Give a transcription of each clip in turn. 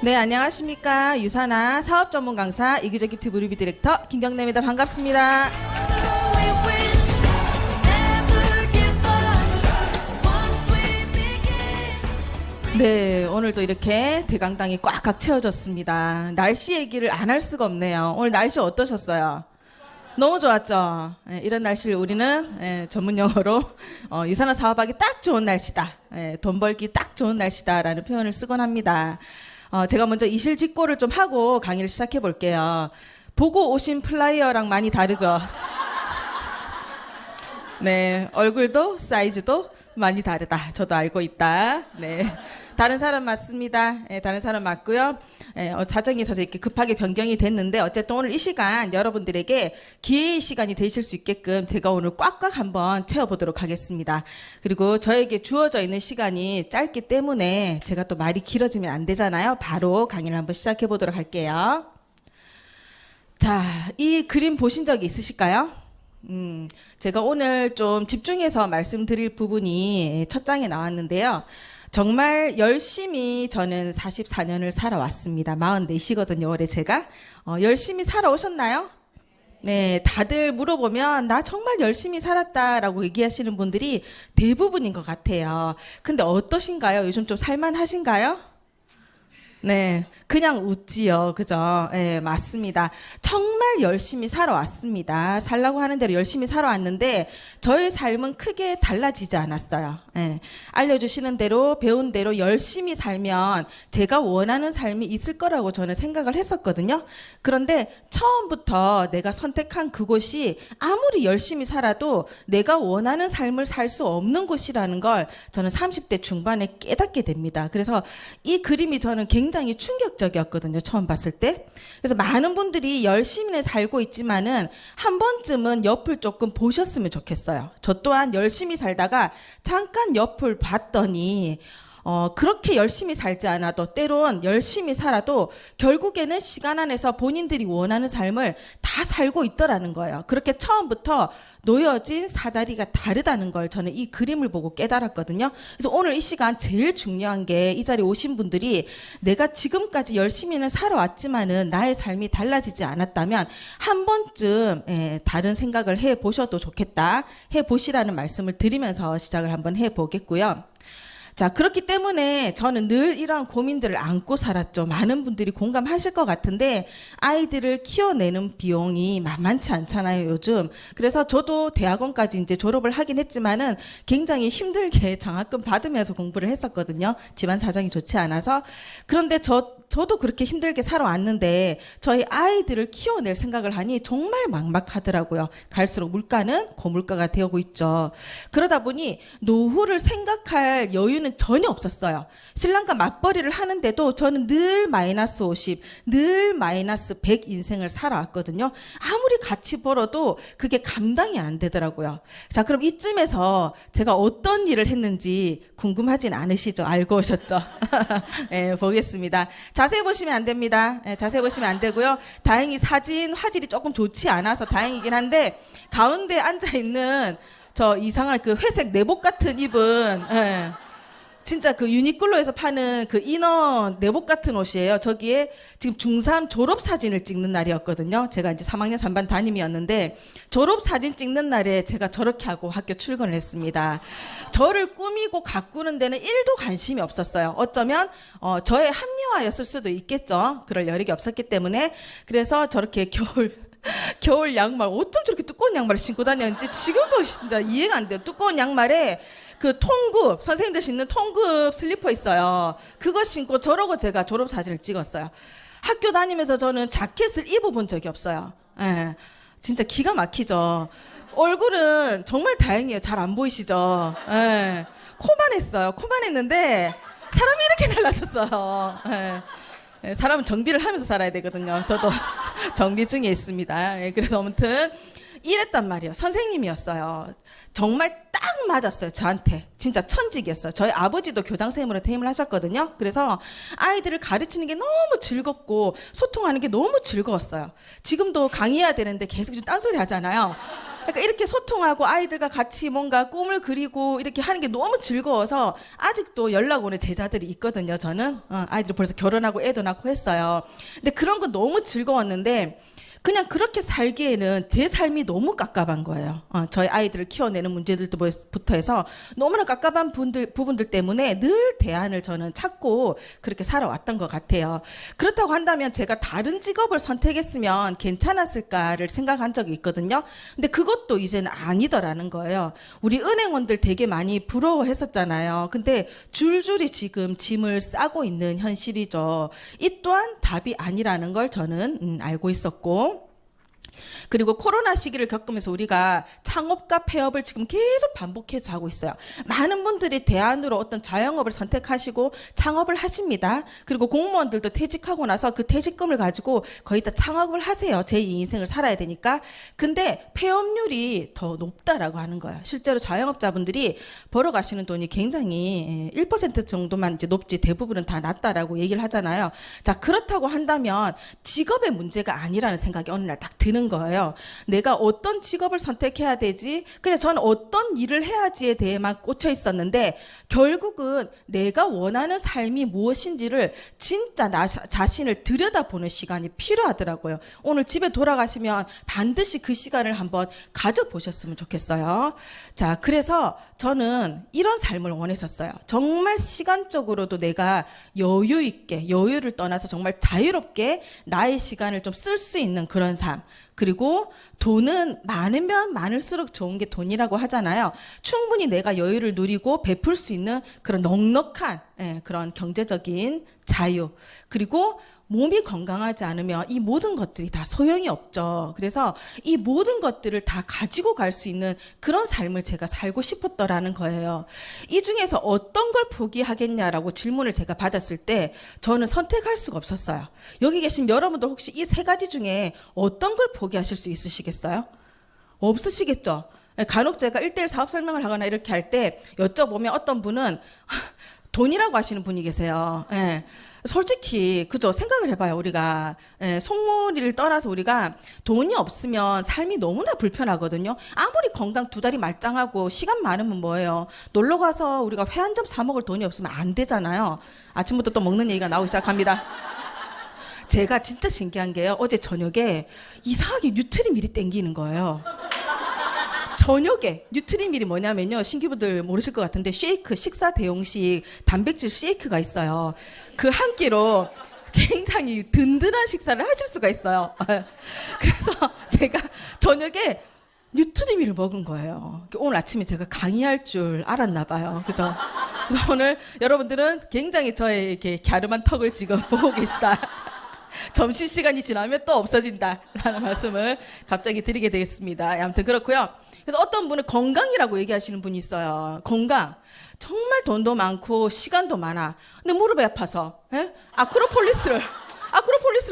네, 안녕하십니까. 유산아 사업 전문 강사 이규재큐티브 뮤비 디렉터 김경래입니다. 반갑습니다. 네, 오늘도 이렇게 대강당이 꽉꽉 채워졌습니다. 날씨 얘기를 안 할 수가 없네요. 오늘 날씨 어떠셨어요? 너무 좋았죠. 이런 날씨를 우리는 전문 용어로 유산화 사업하기 딱 좋은 날씨다, 돈 벌기 딱 좋은 날씨다라는 표현을 쓰곤 합니다. 제가 먼저 이실직고를 좀 하고 강의를 시작해 볼게요. 보고 오신 플라이어랑 많이 다르죠? 네, 얼굴도 사이즈도 많이 다르다. 저도 알고 있다. 네, 다른 사람 맞습니다. 다른 사람 맞고요. 사정이 있어서 이렇게 급하게 변경이 됐는데 어쨌든 오늘 이 시간 여러분들에게 기회의 시간이 되실 수 있게끔 제가 오늘 꽉꽉 한번 채워보도록 하겠습니다. 그리고 저에게 주어져 있는 시간이 짧기 때문에 제가 또 말이 길어지면 안 되잖아요. 바로 강의를 한번 시작해 보도록 할게요. 자, 이 그림 보신 적이 있으실까요? 제가 오늘 좀 집중해서 말씀드릴 부분이 첫 장에 나왔는데요. 정말 열심히 저는 44년을 살아왔습니다. 44이거든요, 올해 제가. 열심히 살아오셨나요? 네, 다들 물어보면 나 정말 열심히 살았다라고 얘기하시는 분들이 대부분인 것 같아요. 근데 어떠신가요? 요즘 좀 살만하신가요? 네, 그냥 웃지요. 그죠? 네, 맞습니다. 정말 열심히 살아왔습니다. 살라고 하는 대로 열심히 살아왔는데 저의 삶은 크게 달라지지 않았어요. 네, 알려주시는 대로 배운 대로 열심히 살면 제가 원하는 삶이 있을 거라고 저는 생각을 했었거든요. 그런데 처음부터 내가 선택한 그곳이 아무리 열심히 살아도 내가 원하는 삶을 살 수 없는 곳이라는 걸 저는 30대 중반에 깨닫게 됩니다. 그래서 이 그림이 저는 굉장히 충격적이었거든요. 처음 봤을 때. 그래서 많은 분들이 열심히는 살고 있지만은 한 번쯤은 옆을 조금 보셨으면 좋겠어요. 저 또한 열심히 살다가 잠깐 옆을 봤더니 그렇게 열심히 살지 않아도 때론 열심히 살아도 결국에는 시간 안에서 본인들이 원하는 삶을 다 살고 있더라는 거예요. 그렇게 처음부터 놓여진 사다리가 다르다는 걸 저는 이 그림을 보고 깨달았거든요. 그래서 오늘 이 시간 제일 중요한 게 이 자리에 오신 분들이 내가 지금까지 열심히는 살아왔지만은 나의 삶이 달라지지 않았다면 한 번쯤 다른 생각을 해보셔도 좋겠다. 해보시라는 말씀을 드리면서 시작을 한번 해보겠고요. 자, 그렇기 때문에 저는 늘 이러한 고민들을 안고 살았죠. 많은 분들이 공감하실 것 같은데 아이들을 키워내는 비용이 만만치 않잖아요, 요즘. 그래서 저도 대학원까지 이제 졸업을 하긴 했지만은 굉장히 힘들게 장학금 받으면서 공부를 했었거든요. 집안 사정이 좋지 않아서. 그런데 저도 그렇게 힘들게 살아왔는데 저희 아이들을 키워낼 생각을 하니 정말 막막하더라고요. 갈수록 물가는 고물가가 되고 있죠. 그러다 보니 노후를 생각할 여유는 전혀 없었어요. 신랑과 맞벌이를 하는데도 저는 늘 마이너스 50, 늘 마이너스 100 인생을 살아왔거든요. 아무리 같이 벌어도 그게 감당이 안 되더라고요. 자, 그럼 이쯤에서 제가 어떤 일을 했는지 궁금하진 않으시죠? 알고 오셨죠? 네, 보겠습니다. 자세히 보시면 안 됩니다. 자세히 보시면 안 되고요. 다행히 사진 화질이 조금 좋지 않아서 다행이긴 한데 가운데 앉아있는 저 이상한 그 회색 내복 같은 입은 진짜 그 유니클로에서 파는 그 이너 내복 같은 옷이에요. 저기에 지금 중3 졸업 사진을 찍는 날이었거든요. 제가 이제 3학년 3반 담임이었는데 졸업 사진 찍는 날에 제가 저렇게 하고 학교 출근을 했습니다. 저를 꾸미고 가꾸는 데는 1도 관심이 없었어요. 어쩌면 저의 합리화였을 수도 있겠죠. 그럴 여력이 없었기 때문에. 그래서 저렇게 겨울 양말, 어쩜 저렇게 두꺼운 양말을 신고 다녔는지 지금도 진짜 이해가 안 돼요. 두꺼운 양말에 그 통굽, 선생님들 신는 통굽 슬리퍼 있어요. 그거 신고 저러고 제가 졸업 사진을 찍었어요. 학교 다니면서 저는 자켓을 입어본 적이 없어요. 진짜 기가 막히죠. 얼굴은 정말 다행이에요. 잘 안 보이시죠? 코만 했어요. 코만 했는데 사람이 이렇게 달라졌어요. 사람은 정비를 하면서 살아야 되거든요. 저도 정비 중에 있습니다. 그래서 아무튼 이랬단 말이에요. 선생님이었어요. 정말 딱 맞았어요. 저한테. 진짜 천직이었어요. 저희 아버지도 교장선생님으로 퇴임을 하셨거든요. 그래서 아이들을 가르치는 게 너무 즐겁고 소통하는 게 너무 즐거웠어요. 지금도 강의해야 되는데 계속 좀 딴소리 하잖아요. 그러니까 이렇게 소통하고 아이들과 같이 뭔가 꿈을 그리고 이렇게 하는 게 너무 즐거워서 아직도 연락 오는 제자들이 있거든요. 저는 아이들이 벌써 결혼하고 애도 낳고 했어요. 근데 그런 거 너무 즐거웠는데 그냥 그렇게 살기에는 제 삶이 너무 깝깝한 거예요. 저희 아이들을 키워내는 문제들부터 해서 너무나 깝깝한 부분들 때문에 늘 대안을 저는 찾고 그렇게 살아왔던 것 같아요. 그렇다고 한다면 제가 다른 직업을 선택했으면 괜찮았을까를 생각한 적이 있거든요. 근데 그것도 이제는 아니더라는 거예요. 우리 은행원들 되게 많이 부러워했었잖아요. 근데 줄줄이 지금 짐을 싸고 있는 현실이죠. 이 또한 답이 아니라는 걸 저는 알고 있었고, 그리고 코로나 시기를 겪으면서 우리가 창업과 폐업을 지금 계속 반복해서 하고 있어요. 많은 분들이 대안으로 어떤 자영업을 선택하시고 창업을 하십니다. 그리고 공무원들도 퇴직하고 나서 그 퇴직금을 가지고 거의 다 창업을 하세요. 제2 인생을 살아야 되니까. 근데 폐업률이 더 높다라고 하는 거예요. 실제로 자영업자분들이 벌어가시는 돈이 굉장히 1% 정도만 이제 높지 대부분은 다 낮다라고 얘기를 하잖아요. 자, 그렇다고 한다면 직업의 문제가 아니라는 생각이 어느 날 딱 드는 거예요. 내가 어떤 직업을 선택해야 되지? 그냥 저는 어떤 일을 해야지에 대해만 꽂혀 있었는데 결국은 내가 원하는 삶이 무엇인지를 진짜 나 자신을 들여다보는 시간이 필요하더라고요. 오늘 집에 돌아가시면 반드시 그 시간을 한번 가져보셨으면 좋겠어요. 자, 그래서 저는 이런 삶을 원했었어요. 정말 시간적으로도 내가 여유 있게, 여유를 떠나서 정말 자유롭게 나의 시간을 좀 쓸 수 있는 그런 삶. 그리고 돈은 많으면 많을수록 좋은 게 돈이라고 하잖아요. 충분히 내가 여유를 누리고 베풀 수 있는 그런 넉넉한 그런 경제적인 자유. 그리고 몸이 건강하지 않으면 이 모든 것들이 다 소용이 없죠. 그래서 이 모든 것들을 다 가지고 갈 수 있는 그런 삶을 제가 살고 싶었더라는 거예요. 이 중에서 어떤 걸 포기하겠냐라고 질문을 제가 받았을 때 저는 선택할 수가 없었어요. 여기 계신 여러분들 혹시 이 세 가지 중에 어떤 걸 포기하실 수 있으시겠어요? 없으시겠죠? 간혹 제가 1:1 사업 설명을 하거나 이렇게 할 때 여쭤보면 어떤 분은 돈이라고 하시는 분이 계세요. 솔직히 그죠, 생각을 해봐요. 우리가 속물이를 떠나서 우리가 돈이 없으면 삶이 너무나 불편하거든요. 아무리 건강 2다리 말짱하고 시간 많으면 뭐예요, 놀러 가서 우리가 회 한 점 사 먹을 돈이 없으면 안 되잖아요. 아침부터 또 먹는 얘기가 나오기 시작합니다. 제가 진짜 신기한 게요, 어제 저녁에 이상하게 뉴트리밀이 땡기는 거예요. 저녁에 뉴트리밀이 뭐냐면요, 신규분들 모르실 것 같은데 쉐이크, 식사 대용식 단백질 쉐이크가 있어요. 그 한 끼로 굉장히 든든한 식사를 하실 수가 있어요. 그래서 제가 저녁에 뉴트리밀을 먹은 거예요. 오늘 아침에 제가 강의할 줄 알았나 봐요. 그죠? 그래서 오늘 여러분들은 굉장히 저의 이렇게 갸름한 턱을 지금 보고 계시다. 점심시간이 지나면 또 없어진다라는 말씀을 갑자기 드리게 되겠습니다. 아무튼 그렇고요. 그래서 어떤 분은 건강이라고 얘기하시는 분이 있어요. 건강. 정말 돈도 많고 시간도 많아. 근데 무릎이 아파서 아크로폴리스를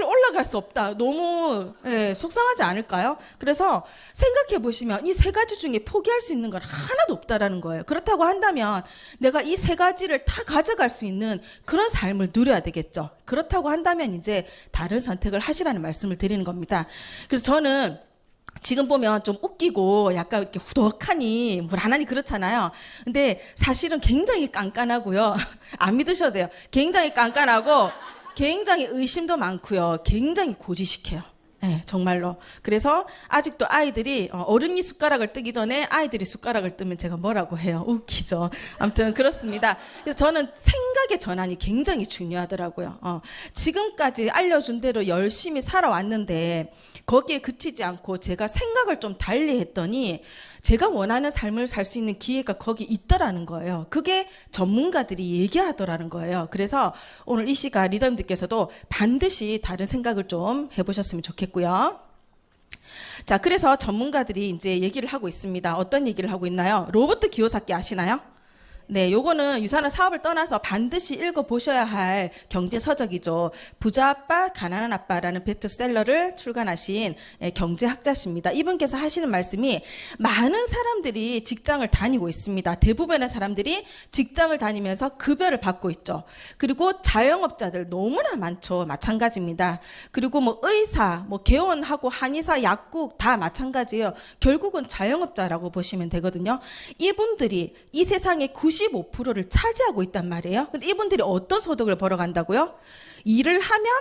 올라갈 수 없다. 너무 속상하지 않을까요? 그래서 생각해 보시면 이 세 가지 중에 포기할 수 있는 건 하나도 없다라는 거예요. 그렇다고 한다면 내가 이 세 가지를 다 가져갈 수 있는 그런 삶을 누려야 되겠죠. 그렇다고 한다면 이제 다른 선택을 하시라는 말씀을 드리는 겁니다. 그래서 저는 지금 보면 좀 웃기고 약간 이렇게 후덕하니 무난하니 그렇잖아요. 근데 사실은 굉장히 깐깐하고요. 안 믿으셔도 돼요. 굉장히 깐깐하고 굉장히 의심도 많고요. 굉장히 고지식해요. 정말로. 그래서 아직도 아이들이 어른이 숟가락을 뜨기 전에 아이들이 숟가락을 뜨면 제가 뭐라고 해요. 웃기죠. 아무튼 그렇습니다. 그래서 저는 생각의 전환이 굉장히 중요하더라고요. 지금까지 알려준 대로 열심히 살아왔는데 거기에 그치지 않고 제가 생각을 좀 달리 했더니 제가 원하는 삶을 살 수 있는 기회가 거기 있더라는 거예요. 그게 전문가들이 얘기하더라는 거예요. 그래서 오늘 이 시간 리더님들께서도 반드시 다른 생각을 좀 해보셨으면 좋겠고요. 자, 그래서 전문가들이 이제 얘기를 하고 있습니다. 어떤 얘기를 하고 있나요? 로버트 기요사키 아시나요? 네, 요거는 유산화 사업을 떠나서 반드시 읽어보셔야 할 경제서적이죠. 부자 아빠, 가난한 아빠라는 베스트셀러를 출간하신 경제학자십니다. 이분께서 하시는 말씀이 많은 사람들이 직장을 다니고 있습니다. 대부분의 사람들이 직장을 다니면서 급여를 받고 있죠. 그리고 자영업자들 너무나 많죠. 마찬가지입니다. 그리고 뭐 의사, 뭐 개원하고 한의사, 약국 다 마찬가지예요. 결국은 자영업자라고 보시면 되거든요. 이분들이 이 세상의 95%를 차지하고 있단 말이에요. 근데 이분들이 어떤 소득을 벌어간다고요? 일을 하면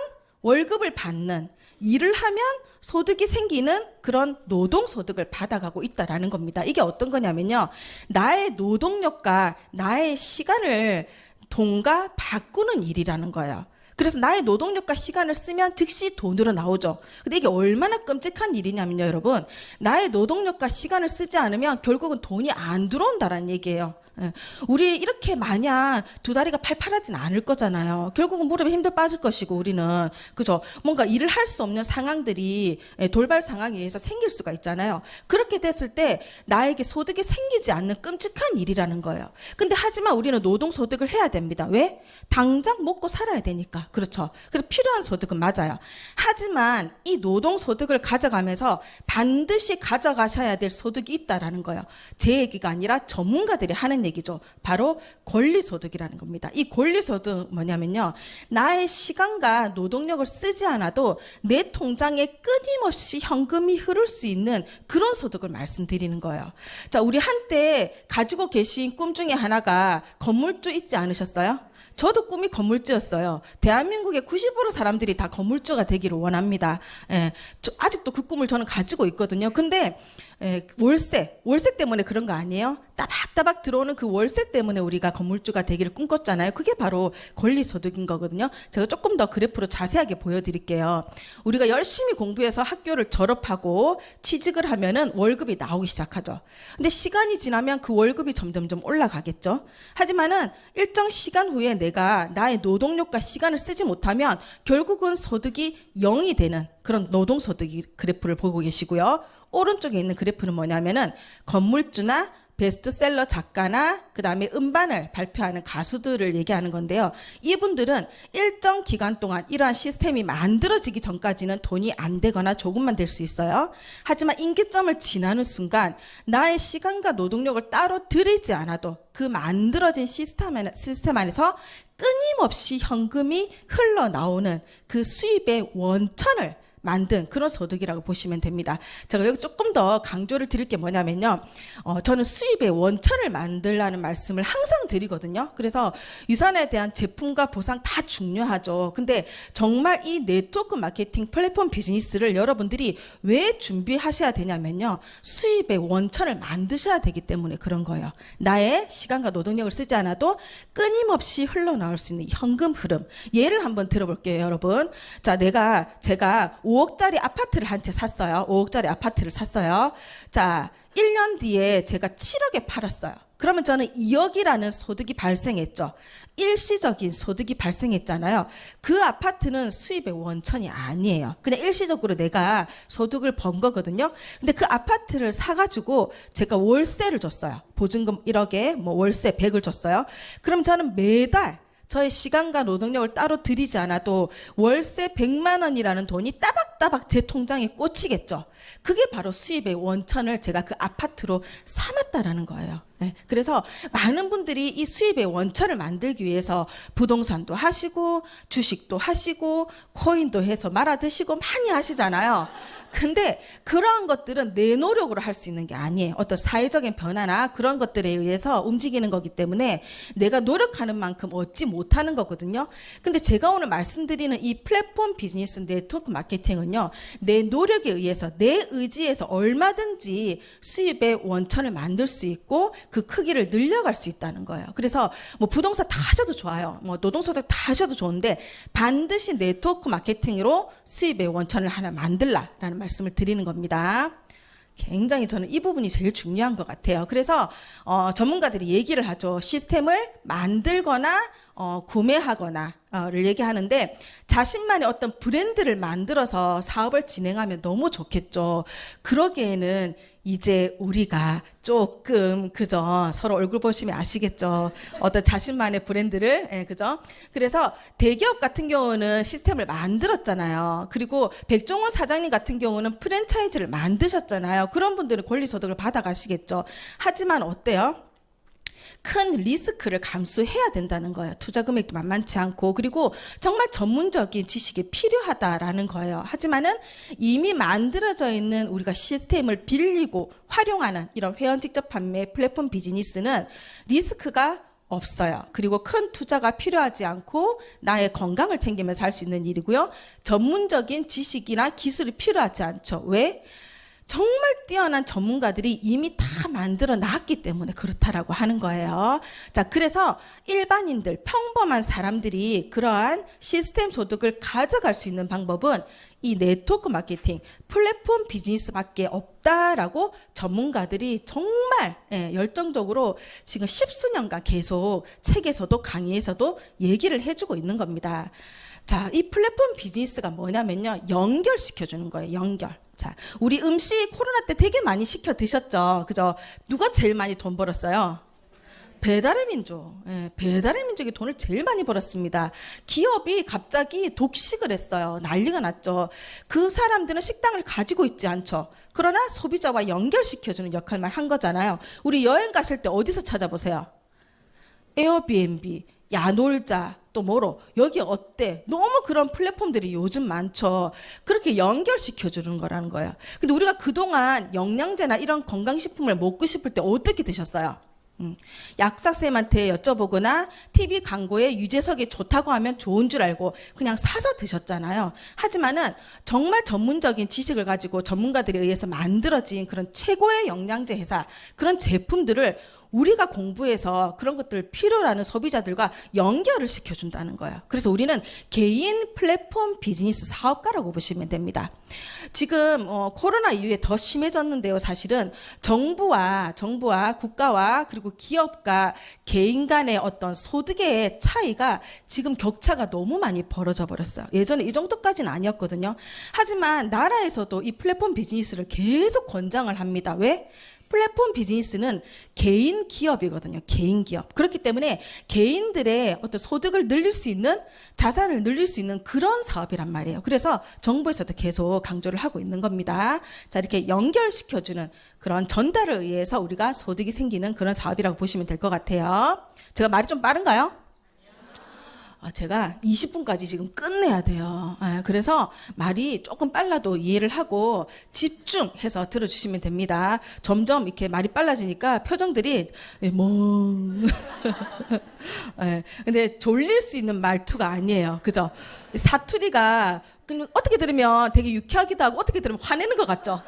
월급을 받는, 일을 하면 소득이 생기는 그런 노동소득을 받아가고 있다라는 겁니다. 이게 어떤 거냐면요. 나의 노동력과 나의 시간을 돈과 바꾸는 일이라는 거예요. 그래서 나의 노동력과 시간을 쓰면 즉시 돈으로 나오죠. 근데 이게 얼마나 끔찍한 일이냐면요, 여러분. 나의 노동력과 시간을 쓰지 않으면 결국은 돈이 안 들어온다라는 얘기예요. 우리 이렇게 마냥 두 다리가 팔팔하진 않을 거잖아요. 결국은 무릎에 힘도 빠질 것이고 우리는 그죠? 뭔가 일을 할 수 없는 상황들이 돌발 상황에 의해서 생길 수가 있잖아요. 그렇게 됐을 때 나에게 소득이 생기지 않는 끔찍한 일이라는 거예요. 근데 하지만 우리는 노동 소득을 해야 됩니다. 왜? 당장 먹고 살아야 되니까. 그렇죠? 그래서 필요한 소득은 맞아요. 하지만 이 노동 소득을 가져가면서 반드시 가져가셔야 될 소득이 있다라는 거예요. 제 얘기가 아니라 전문가들이 하는 얘기죠. 바로 권리소득이라는 겁니다. 이 권리소득 뭐냐면요. 나의 시간과 노동력을 쓰지 않아도 내 통장에 끊임없이 현금이 흐를 수 있는 그런 소득을 말씀드리는 거예요. 자, 우리 한때 가지고 계신 꿈 중에 하나가 건물주 있지 않으셨어요? 저도 꿈이 건물주였어요. 대한민국의 90% 사람들이 다 건물주가 되기를 원합니다. 아직도 그 꿈을 저는 가지고 있거든요. 근데 월세 때문에 그런 거 아니에요? 따박따박 들어오는 그 월세 때문에 우리가 건물주가 되기를 꿈꿨잖아요. 그게 바로 권리소득인 거거든요. 제가 조금 더 그래프로 자세하게 보여드릴게요. 우리가 열심히 공부해서 학교를 졸업하고 취직을 하면은 월급이 나오기 시작하죠. 근데 시간이 지나면 그 월급이 점점점 올라가겠죠. 하지만은 일정 시간 후에 내가 나의 노동력과 시간을 쓰지 못하면 결국은 소득이 0이 되는 그런 노동소득 그래프를 보고 계시고요. 오른쪽에 있는 그래프는 뭐냐면은 건물주나 베스트셀러 작가나 그 다음에 음반을 발표하는 가수들을 얘기하는 건데요. 이분들은 일정 기간 동안 이러한 시스템이 만들어지기 전까지는 돈이 안 되거나 조금만 될 수 있어요. 하지만 임계점을 지나는 순간 나의 시간과 노동력을 따로 들이지 않아도 그 만들어진 시스템 안에서 끊임없이 현금이 흘러나오는 그 수입의 원천을 만든 그런 소득이라고 보시면 됩니다. 제가 여기 조금 더 강조를 드릴 게 뭐냐면요. 저는 수입의 원천을 만들라는 말씀을 항상 드리거든요. 그래서 유산에 대한 제품과 보상 다 중요하죠. 근데 정말 이 네트워크 마케팅 플랫폼 비즈니스를 여러분들이 왜 준비하셔야 되냐면요. 수입의 원천을 만드셔야 되기 때문에 그런 거예요. 나의 시간과 노동력을 쓰지 않아도 끊임없이 흘러나올 수 있는 현금 흐름. 예를 한번 들어볼게요, 여러분. 자, 제가 5억짜리 아파트를 한 채 샀어요. 5억짜리 아파트를 샀어요. 자, 1년 뒤에 제가 7억에 팔았어요. 그러면 저는 2억이라는 소득이 발생했죠. 일시적인 소득이 발생했잖아요. 그 아파트는 수입의 원천이 아니에요. 그냥 일시적으로 내가 소득을 번 거거든요. 근데 그 아파트를 사가지고 제가 월세를 줬어요. 보증금 1억에 뭐 월세 100을 줬어요. 그럼 저는 매달 저의 시간과 노동력을 따로 들이지 않아도 월세 100만 원이라는 돈이 따박따박 제 통장에 꽂히겠죠. 그게 바로 수입의 원천을 제가 그 아파트로 삼았다라는 거예요. 네. 그래서 많은 분들이 이 수입의 원천을 만들기 위해서 부동산도 하시고 주식도 하시고 코인도 해서 말아 드시고 많이 하시잖아요. 근데 그러한 것들은 내 노력으로 할 수 있는 게 아니에요. 어떤 사회적인 변화나 그런 것들에 의해서 움직이는 거기 때문에 내가 노력하는 만큼 얻지 못하는 거거든요. 근데 제가 오늘 말씀드리는 이 플랫폼 비즈니스 네트워크 마케팅은요. 내 노력에 의해서 내 의지에서 얼마든지 수입의 원천을 만들 수 있고 그 크기를 늘려갈 수 있다는 거예요. 그래서 뭐 부동산 다 하셔도 좋아요. 뭐 노동소득 다 하셔도 좋은데 반드시 네트워크 마케팅으로 수입의 원천을 하나 만들라라는 말씀을 드리는 겁니다. 굉장히 저는 이 부분이 제일 중요한 것 같아요. 그래서 전문가들이 얘기를 하죠. 시스템을 만들거나 구매하거나를 얘기하는데 자신만의 어떤 브랜드를 만들어서 사업을 진행하면 너무 좋겠죠. 그러기에는 이제 우리가 조금 그죠? 서로 얼굴 보시면 아시겠죠? 어떤 자신만의 브랜드를 그죠? 그래서 대기업 같은 경우는 시스템을 만들었잖아요. 그리고 백종원 사장님 같은 경우는 프랜차이즈를 만드셨잖아요. 그런 분들은 권리소득을 받아가시겠죠. 하지만 어때요? 큰 리스크를 감수해야 된다는 거예요. 투자 금액도 만만치 않고, 그리고 정말 전문적인 지식이 필요하다라는 거예요. 하지만은 이미 만들어져 있는 우리가 시스템을 빌리고 활용하는 이런 회원 직접 판매 플랫폼 비즈니스는 리스크가 없어요. 그리고 큰 투자가 필요하지 않고 나의 건강을 챙기면서 할 수 있는 일이고요. 전문적인 지식이나 기술이 필요하지 않죠. 왜? 정말 뛰어난 전문가들이 이미 다 만들어 놨기 때문에 그렇다라고 하는 거예요. 자, 그래서 일반인들, 평범한 사람들이 그러한 시스템 소득을 가져갈 수 있는 방법은 이 네트워크 마케팅, 플랫폼 비즈니스밖에 없다라고 전문가들이 정말 열정적으로 지금 십수년간 계속 책에서도 강의에서도 얘기를 해주고 있는 겁니다. 자, 이 플랫폼 비즈니스가 뭐냐면요, 연결시켜주는 거예요. 연결. 자, 우리 음식 코로나 때 되게 많이 시켜 드셨죠? 그죠? 누가 제일 많이 돈 벌었어요? 배달의 민족. 배달의 민족이 돈을 제일 많이 벌었습니다. 기업이 갑자기 독식을 했어요. 난리가 났죠. 그 사람들은 식당을 가지고 있지 않죠. 그러나 소비자와 연결시켜주는 역할만 한 거잖아요. 우리 여행 가실 때 어디서 찾아보세요? 에어비앤비, 야놀자, 또 뭐로, 여기 어때? 너무 그런 플랫폼들이 요즘 많죠. 그렇게 연결시켜 주는 거라는 거예요. 근데 우리가 그동안 영양제나 이런 건강식품을 먹고 싶을 때 어떻게 드셨어요? 약사쌤한테 여쭤보거나 TV 광고에 유재석이 좋다고 하면 좋은 줄 알고 그냥 사서 드셨잖아요. 하지만은 정말 전문적인 지식을 가지고 전문가들에 의해서 만들어진 그런 최고의 영양제 회사, 그런 제품들을 우리가 공부해서 그런 것들 필요로 하는 소비자들과 연결을 시켜준다는 거예요. 그래서 우리는 개인 플랫폼 비즈니스 사업가라고 보시면 됩니다. 지금 코로나 이후에 더 심해졌는데요. 사실은 정부와 국가와 그리고 기업과 개인 간의 어떤 소득의 차이가 지금 격차가 너무 많이 벌어져 버렸어요. 예전에 이 정도까지는 아니었거든요. 하지만 나라에서도 이 플랫폼 비즈니스를 계속 권장을 합니다. 왜? 플랫폼 비즈니스는 개인 기업이거든요. 개인 기업. 그렇기 때문에 개인들의 어떤 소득을 늘릴 수 있는, 자산을 늘릴 수 있는 그런 사업이란 말이에요. 그래서 정부에서도 계속 강조를 하고 있는 겁니다. 자, 이렇게 연결시켜주는 그런 전달을 의해서 우리가 소득이 생기는 그런 사업이라고 보시면 될 것 같아요. 제가 말이 좀 빠른가요? 제가 20분까지 지금 끝내야 돼요. 그래서 말이 조금 빨라도 이해를 하고 집중해서 들어주시면 됩니다. 점점 이렇게 말이 빨라지니까 표정들이 근데 졸릴 수 있는 말투가 아니에요. 그죠? 사투리가 어떻게 들으면 되게 유쾌하기도 하고 어떻게 들으면 화내는 것 같죠?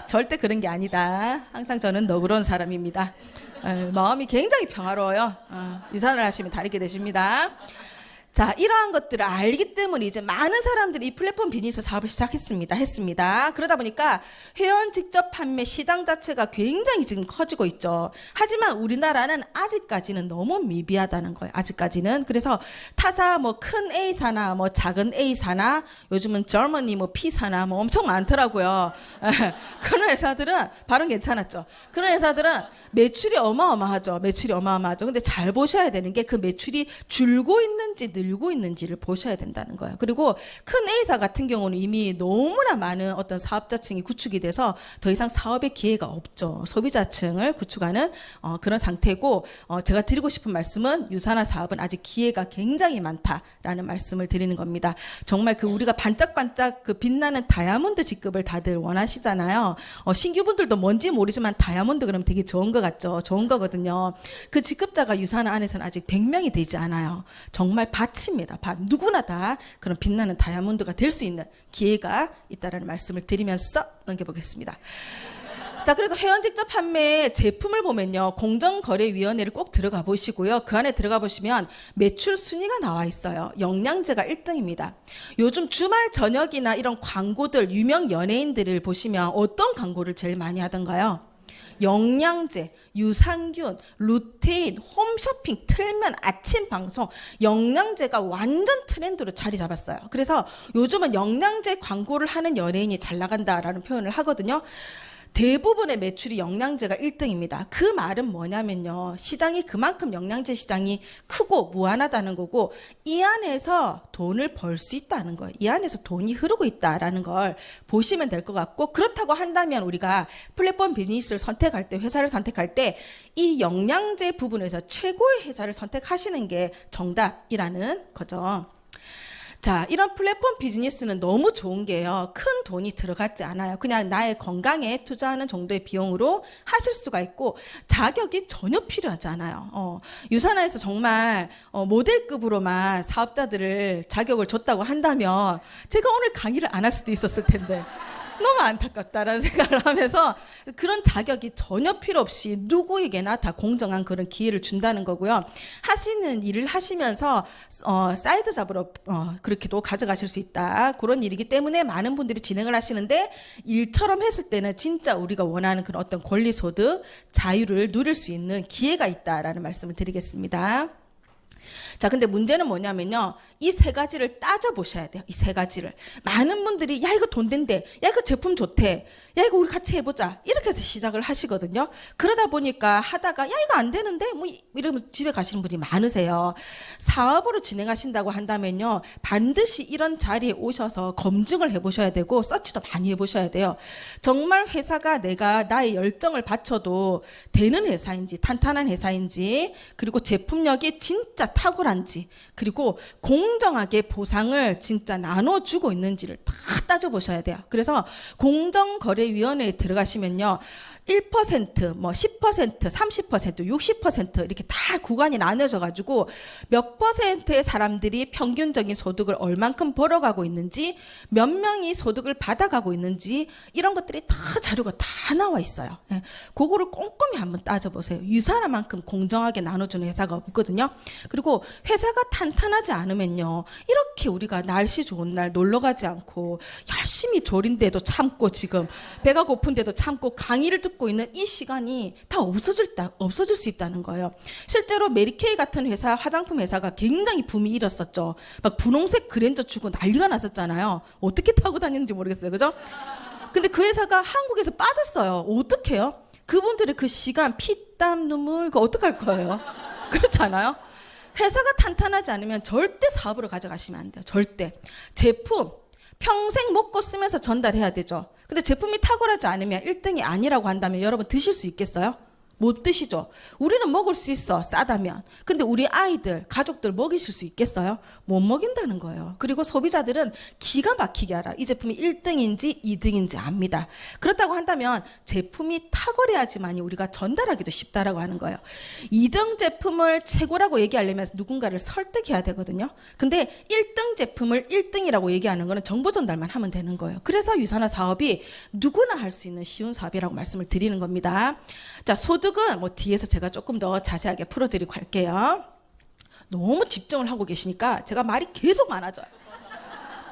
절대 그런 게 아니다. 항상 저는 너그러운 사람입니다. 마음이 굉장히 평화로워요. 유산을 하시면 다르게 되십니다. 자, 이러한 것들을 알기 때문에 이제 많은 사람들이 이 플랫폼 비즈니스 사업을 했습니다. 그러다 보니까 회원 직접 판매 시장 자체가 굉장히 지금 커지고 있죠. 하지만 우리나라는 아직까지는 너무 미비하다는 거예요. 아직까지는. 그래서 타사 뭐 큰 A사나 뭐 작은 A사나 요즘은 저머니 뭐 P사나 뭐 엄청 많더라고요. 그런 회사들은 발음 괜찮았죠. 그런 회사들은 매출이 어마어마하죠. 근데 잘 보셔야 되는 게 그 매출이 줄고 있는지 늘고 있는지를 보셔야 된다는 거예요. 그리고 큰 A사 같은 경우는 이미 너무나 많은 어떤 사업자층이 구축이 돼서 더 이상 사업의 기회가 없죠. 소비자층을 구축하는 그런 상태고, 제가 드리고 싶은 말씀은 유산화 사업은 아직 기회가 굉장히 많다라는 말씀을 드리는 겁니다. 정말 그 우리가 반짝반짝 그 빛나는 다이아몬드 직급을 다들 원하시잖아요. 신규분들도 뭔지 모르지만 다이아몬드 그러면 되게 좋은 것 같죠. 좋은 거거든요. 그 직급자가 유산화 안에서는 아직 100명이 되지 않아요. 정말 밭입니다. 밭. 누구나 다 그런 빛나는 다이아몬드가 될 수 있는 기회가 있다라는 말씀을 드리면서 넘겨보겠습니다. 자, 그래서 회원 직접 판매 제품을 보면요, 공정거래위원회를 꼭 들어가 보시고요. 그 안에 들어가 보시면 매출 순위가 나와 있어요. 영양제가 1등입니다. 요즘 주말 저녁이나 이런 광고들, 유명 연예인들을 보시면 어떤 광고를 제일 많이 하던가요? 영양제, 유산균, 루테인, 홈쇼핑 틀면 아침 방송, 영양제가 완전 트렌드로 자리 잡았어요. 그래서 요즘은 영양제 광고를 하는 연예인이 잘 나간다라는 표현을 하거든요. 대부분의 매출이 영양제가 1등입니다. 그 말은 뭐냐면요. 시장이 그만큼 영양제 시장이 크고 무한하다는 거고 이 안에서 돈을 벌 수 있다는 거예요. 이 안에서 돈이 흐르고 있다라는 걸 보시면 될 것 같고 그렇다고 한다면 우리가 플랫폼 비즈니스를 선택할 때 회사를 선택할 때 이 영양제 부분에서 최고의 회사를 선택하시는 게 정답이라는 거죠. 자, 이런 플랫폼 비즈니스는 너무 좋은 게요. 큰 돈이 들어가지 않아요. 그냥 나의 건강에 투자하는 정도의 비용으로 하실 수가 있고 자격이 전혀 필요하지 않아요. 유산화에서 정말 모델급으로만 사업자들을 자격을 줬다고 한다면 제가 오늘 강의를 안 할 수도 있었을 텐데 너무 안타깝다라는 생각을 하면서 그런 자격이 전혀 필요 없이 누구에게나 다 공정한 그런 기회를 준다는 거고요. 하시는 일을 하시면서 사이드 잡으로 그렇게도 가져가실 수 있다. 그런 일이기 때문에 많은 분들이 진행을 하시는데 일처럼 했을 때는 진짜 우리가 원하는 그런 어떤 권리소득, 자유를 누릴 수 있는 기회가 있다라는 말씀을 드리겠습니다. 자, 근데 문제는 뭐냐면요. 이 세 가지를 따져보셔야 돼요. 이 세 가지를. 많은 분들이 야 이거 돈 된대. 야 이거 제품 좋대. 야 이거 우리 같이 해보자. 이렇게 해서 시작을 하시거든요. 그러다 보니까 하다가 야 이거 안 되는데 뭐 이러면서 집에 가시는 분이 많으세요. 사업으로 진행하신다고 한다면요. 반드시 이런 자리에 오셔서 검증을 해보셔야 되고 서치도 많이 해보셔야 돼요. 정말 회사가 내가 나의 열정을 바쳐도 되는 회사인지 탄탄한 회사인지 그리고 제품력이 진짜 탁월한지 그리고 공정하게 보상을 진짜 나눠주고 있는지를 다 따져보셔야 돼요. 그래서 공정거래위원회에 들어가시면요. 1%, 뭐 10%, 30%, 60% 이렇게 다 구간이 나눠져 가지고 몇 퍼센트의 사람들이 평균적인 소득을 얼만큼 벌어가고 있는지 몇 명이 소득을 받아가고 있는지 이런 것들이 다 자료가 다 나와 있어요. 예. 그거를 꼼꼼히 한번 따져보세요. 유사나만큼 공정하게 나눠주는 회사가 없거든요. 그리고 회사가 탄탄하지 않으면요. 이렇게 우리가 날씨 좋은 날 놀러 가지 않고 열심히 졸인데도 참고 지금 배가 고픈데도 참고 강의를 듣고 있는 이 시간이 다 없어질 수 있다는 거예요. 실제로 메리케이 같은 회사, 화장품 회사가 굉장히 붐이 일었었죠. 막 분홍색 그랜저 주고 난리가 났었잖아요. 어떻게 타고 다니는지 모르겠어요. 그죠? 근데 그 회사가 한국에서 빠졌어요. 어떡해요? 그분들의 그 시간, 피땀, 눈물, 그거 어떡할 거예요? 그렇지 않아요? 회사가 탄탄하지 않으면 절대 사업으로 가져가시면 안 돼요. 절대. 제품, 평생 먹고 쓰면서 전달해야 되죠. 근데 제품이 탁월하지 않으면 1등이 아니라고 한다면 여러분 드실 수 있겠어요? 못 드시죠. 우리는 먹을 수 있어, 싸다면. 근데 우리 아이들, 가족들 먹이실 수 있겠어요? 못 먹인다는 거예요. 그리고 소비자들은 기가 막히게 알아. 이 제품이 1등인지 2등인지 압니다. 그렇다고 한다면 제품이 탁월해야지만이 우리가 전달하기도 쉽다라고 하는 거예요. 2등 제품을 최고라고 얘기하려면 누군가를 설득해야 되거든요. 근데 1등 제품을 1등이라고 얘기하는 거는 정보 전달만 하면 되는 거예요. 그래서 유산화 사업이 누구나 할 수 있는 쉬운 사업이라고 말씀을 드리는 겁니다. 자, 소득은 뭐 뒤에서 제가 조금 더 자세하게 풀어드리고 할게요. 너무 집중을 하고 계시니까 제가 말이 계속 많아져요.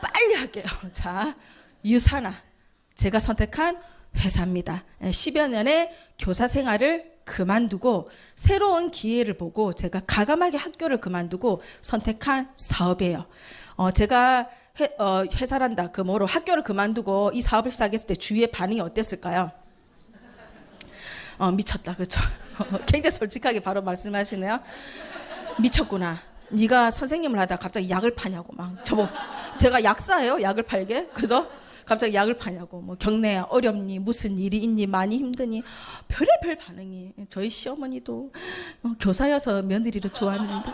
빨리 할게요. 자, 유산화. 제가 선택한 회사입니다. 10여 년의 교사 생활을 그만두고 새로운 기회를 보고 제가 가감하게 학교를 그만두고 선택한 사업이에요. 제가 회사란다, 학교를 그만두고 이 사업을 시작했을 때 주위의 반응이 어땠을까요? 미쳤다, 그렇죠? 굉장히 솔직하게 바로 말씀하시네요. 미쳤구나. 네가 선생님을 하다가 갑자기 약을 파냐고 막 제가 약사예요? 약을 팔게? 그죠? 갑자기 약을 파냐고 뭐 경례야 어렵니 무슨 일이 있니 많이 힘드니 별의별 반응이. 저희 시어머니도 교사여서 며느리를 좋아하는데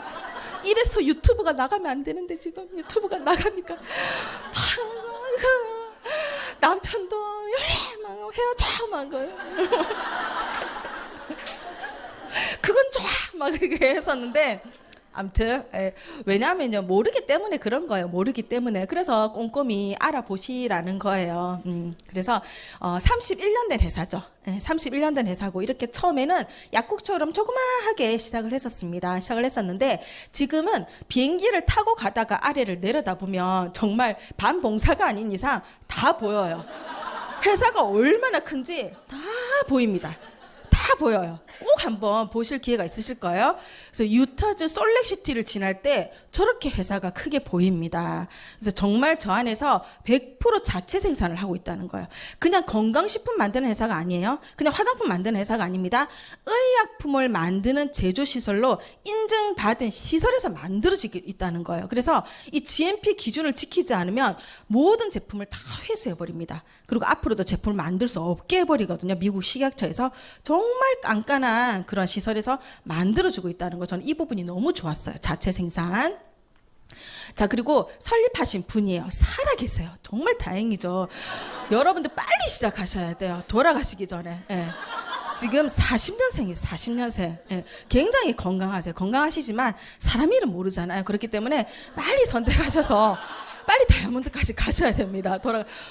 이래서 유튜브가 나가면 안 되는데 지금 유튜브가 나가니까 남편도 막 헤어져 막 그건 좋아 막 이렇게 했었는데 아무튼 왜냐하면요 모르기 때문에 그런 거예요. 모르기 때문에. 그래서 꼼꼼히 알아보시라는 거예요. 그래서 31년 된 회사죠. 31년 된 회사고 이렇게 처음에는 약국처럼 조그마하게 시작을 했었는데 지금은 비행기를 타고 가다가 아래를 내려다보면 정말 반봉사가 아닌 이상 다 보여요. 회사가 얼마나 큰지 다 보입니다. 다 보여요. 꼭 한번 보실 기회가 있으실 거예요. 그래서 유타주 솔렉시티를 지날 때 저렇게 회사가 크게 보입니다. 그래서 정말 저 안에서 100% 자체 생산을 하고 있다는 거예요. 그냥 건강식품 만드는 회사가 아니에요. 그냥 화장품 만드는 회사가 아닙니다. 의약품을 만드는 제조시설로 인증받은 시설에서 만들어지고 있다는 거예요. 그래서 이 GMP 기준을 지키지 않으면 모든 제품을 다 회수해버립니다. 그리고 앞으로도 제품을 만들 수 없게 해버리거든요. 미국 식약처에서 정말 깐깐한 그런 시설에서 만들어주고 있다는 거, 저는 이 부분이 너무 좋았어요. 자체 생산. 자, 그리고 설립하신 분이에요. 살아계세요. 정말 다행이죠. 여러분들 빨리 시작하셔야 돼요. 돌아가시기 전에. 예. 지금 40년생이에요. 40년생. 예. 굉장히 건강하세요. 건강하시지만 사람 이름 모르잖아요. 그렇기 때문에 빨리 선택하셔서 빨리 다이아몬드까지 가셔야 됩니다.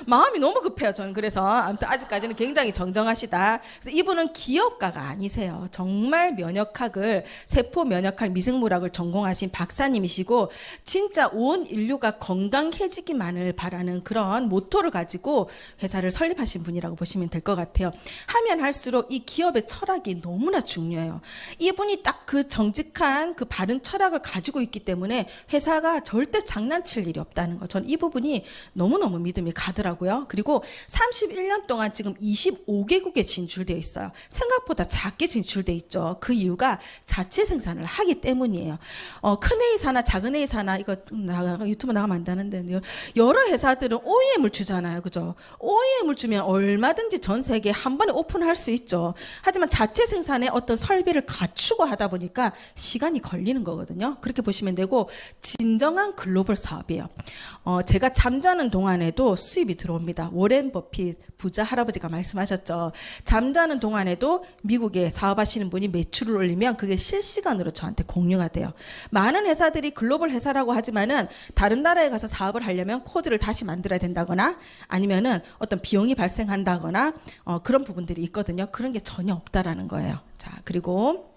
마음이 너무 급해요. 저는 그래서 아무튼 아직까지는 굉장히 정정하시다. 그래서 이분은 기업가가 아니세요. 정말 면역학을, 세포 면역학 미생물학을 전공하신 박사님이시고 진짜 온 인류가 건강해지기만을 바라는 그런 모토를 가지고 회사를 설립하신 분이라고 보시면 될 것 같아요. 하면 할수록 이 기업의 철학이 너무나 중요해요. 이분이 딱 그 정직한 그 바른 철학을 가지고 있기 때문에 회사가 절대 장난칠 일이 없다는 거. 전 이 부분이 너무너무 믿음이 가더라고요. 그리고 31년 동안 지금 25개국에 진출되어 있어요. 생각보다 작게 진출되어 있죠. 그 이유가 자체 생산을 하기 때문이에요. 큰 회사나 작은 회사나 이거 유튜브 나가면 안 되는데 여러 회사들은 OEM을 주잖아요. 그죠? OEM을 주면 얼마든지 전 세계에 한 번에 오픈할 수 있죠. 하지만 자체 생산에 어떤 설비를 갖추고 하다 보니까 시간이 걸리는 거거든요. 그렇게 보시면 되고 진정한 글로벌 사업이에요. 제가 잠자는 동안에도 수입이 들어옵니다. 워렌 버핏 부자 할아버지가 말씀하셨죠. 잠자는 동안에도 미국에 사업하시는 분이 매출을 올리면 그게 실시간으로 저한테 공유가 돼요. 많은 회사들이 글로벌 회사라고 하지만은 다른 나라에 가서 사업을 하려면 코드를 다시 만들어야 된다거나 아니면은 어떤 비용이 발생한다거나 그런 부분들이 있거든요. 그런 게 전혀 없다라는 거예요. 자, 그리고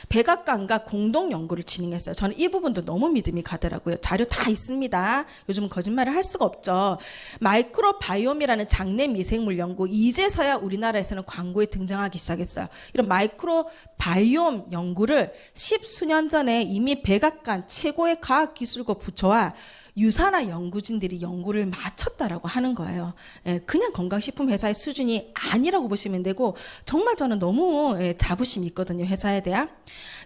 백악관과 공동 연구를 진행했어요. 저는 이 부분도 너무 믿음이 가더라고요. 자료 다 있습니다. 요즘은 거짓말을 할 수가 없죠. 마이크로바이옴이라는 장내 미생물 연구, 이제서야 우리나라에서는 광고에 등장하기 시작했어요. 이런 마이크로바이옴 연구를 10수년 전에 이미 백악관 최고의 과학기술고 부처와 유산화 연구진들이 연구를 마쳤다라고 하는 거예요. 그냥 건강식품 회사의 수준이 아니라고 보시면 되고 정말 저는 너무 자부심이 있거든요. 회사에 대한.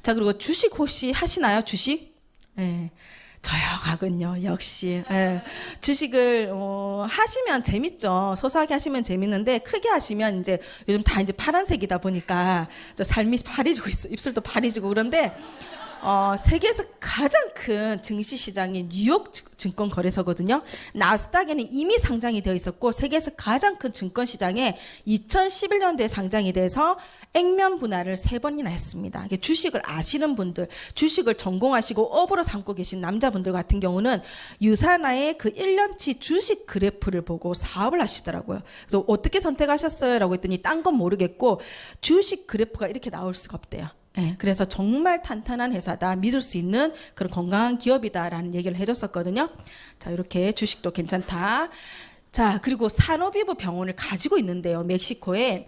자, 그리고 주식 혹시 하시나요? 주식? 조용하군요. 역시. 주식을 하시면 재밌죠. 소소하게 하시면 재밌는데 크게 하시면 이제 요즘 다 이제 파란색이다 보니까 저 삶이 파래지고 있어. 입술도 파래지고 그런데 세계에서 가장 큰 증시 시장이 뉴욕 증권거래소거든요. 나스닥에는 이미 상장이 되어 있었고 세계에서 가장 큰 증권 시장에 2011년도에 상장이 돼서 액면 분할을 3번이나 했습니다. 주식을 아시는 분들, 주식을 전공하시고 업으로 삼고 계신 남자분들 같은 경우는 유산화의 그 1년치 주식 그래프를 보고 사업을 하시더라고요. 그래서 어떻게 선택하셨어요? 라고 했더니 딴 건 모르겠고 주식 그래프가 이렇게 나올 수가 없대요. 그래서 정말 탄탄한 회사다, 믿을 수 있는 그런 건강한 기업이다라는 얘기를 해줬었거든요. 자, 이렇게 주식도 괜찮다. 자, 그리고 산오비브 병원을 가지고 있는데요. 멕시코에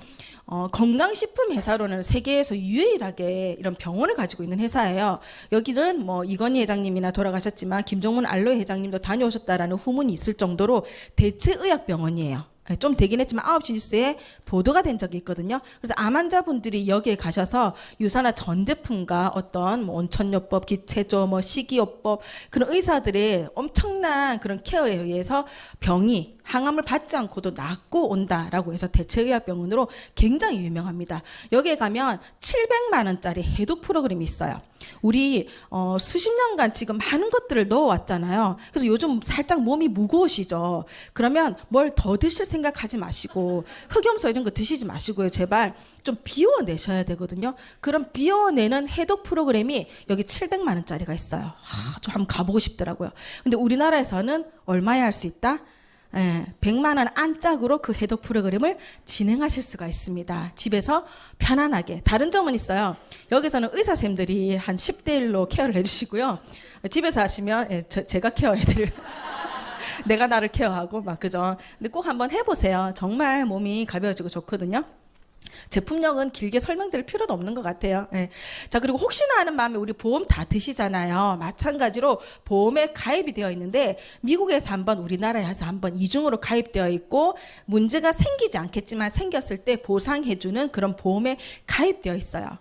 건강식품 회사로는 세계에서 유일하게 이런 병원을 가지고 있는 회사예요. 여기는 뭐 이건희 회장님이나 돌아가셨지만 김종문 알로에 회장님도 다녀오셨다라는 후문이 있을 정도로 대체의학병원이에요. 좀 되긴 했지만 9시 뉴스에 보도가 된 적이 있거든요. 그래서 암 환자분들이 여기에 가셔서 유산화 전 제품과 어떤 뭐 온천요법, 기체조, 뭐 식이요법 그런 의사들의 엄청난 그런 케어에 의해서 병이 항암을 받지 않고도 낫고 온다라고 해서 대체의학병원으로 굉장히 유명합니다. 여기에 가면 700만 원짜리 해독 프로그램이 있어요. 우리 수십 년간 지금 많은 것들을 넣어왔잖아요. 그래서 요즘 살짝 몸이 무거우시죠. 그러면 뭘 더 드실 생각하지 마시고 흑염소 이런 거 드시지 마시고요. 제발 좀 비워내셔야 되거든요. 그럼 비워내는 해독 프로그램이 여기 700만 원짜리가 있어요. 좀 한번 가보고 싶더라고요. 근데 우리나라에서는 얼마에 할 수 있다? 100만 원 안짝으로 그 해독 프로그램을 진행하실 수가 있습니다. 집에서 편안하게. 다른 점은 있어요. 여기서는 의사쌤들이 한 10대 1로 케어를 해주시고요. 집에서 하시면 제가 케어해드릴 내가 나를 케어하고 막 그죠. 근데 꼭 한번 해보세요. 정말 몸이 가벼워지고 좋거든요. 제품명은 길게 설명드릴 필요도 없는 것 같아요. 예. 자, 그리고 혹시나 하는 마음에 우리 보험 다 드시잖아요. 마찬가지로 보험에 가입이 되어 있는데 미국에서 한번 우리나라에서 한번 이중으로 가입되어 있고 문제가 생기지 않겠지만 생겼을 때 보상해주는 그런 보험에 가입되어 있어요.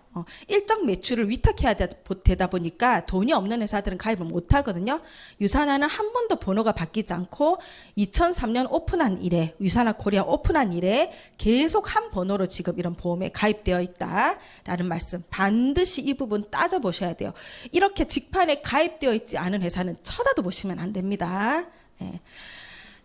일정 매출을 위탁해야 되다 보니까 돈이 없는 회사들은 가입을 못 하거든요. 유산하는 한 번도 번호가 바뀌지 않고 2003년 오픈한 이래, 유산하 코리아 오픈한 이래 계속 한 번호로 지금 이런 보험에 가입되어 있다라는 말씀, 반드시 이 부분 따져보셔야 돼요. 이렇게 직판에 가입되어 있지 않은 회사는 쳐다도 보시면 안 됩니다. 예.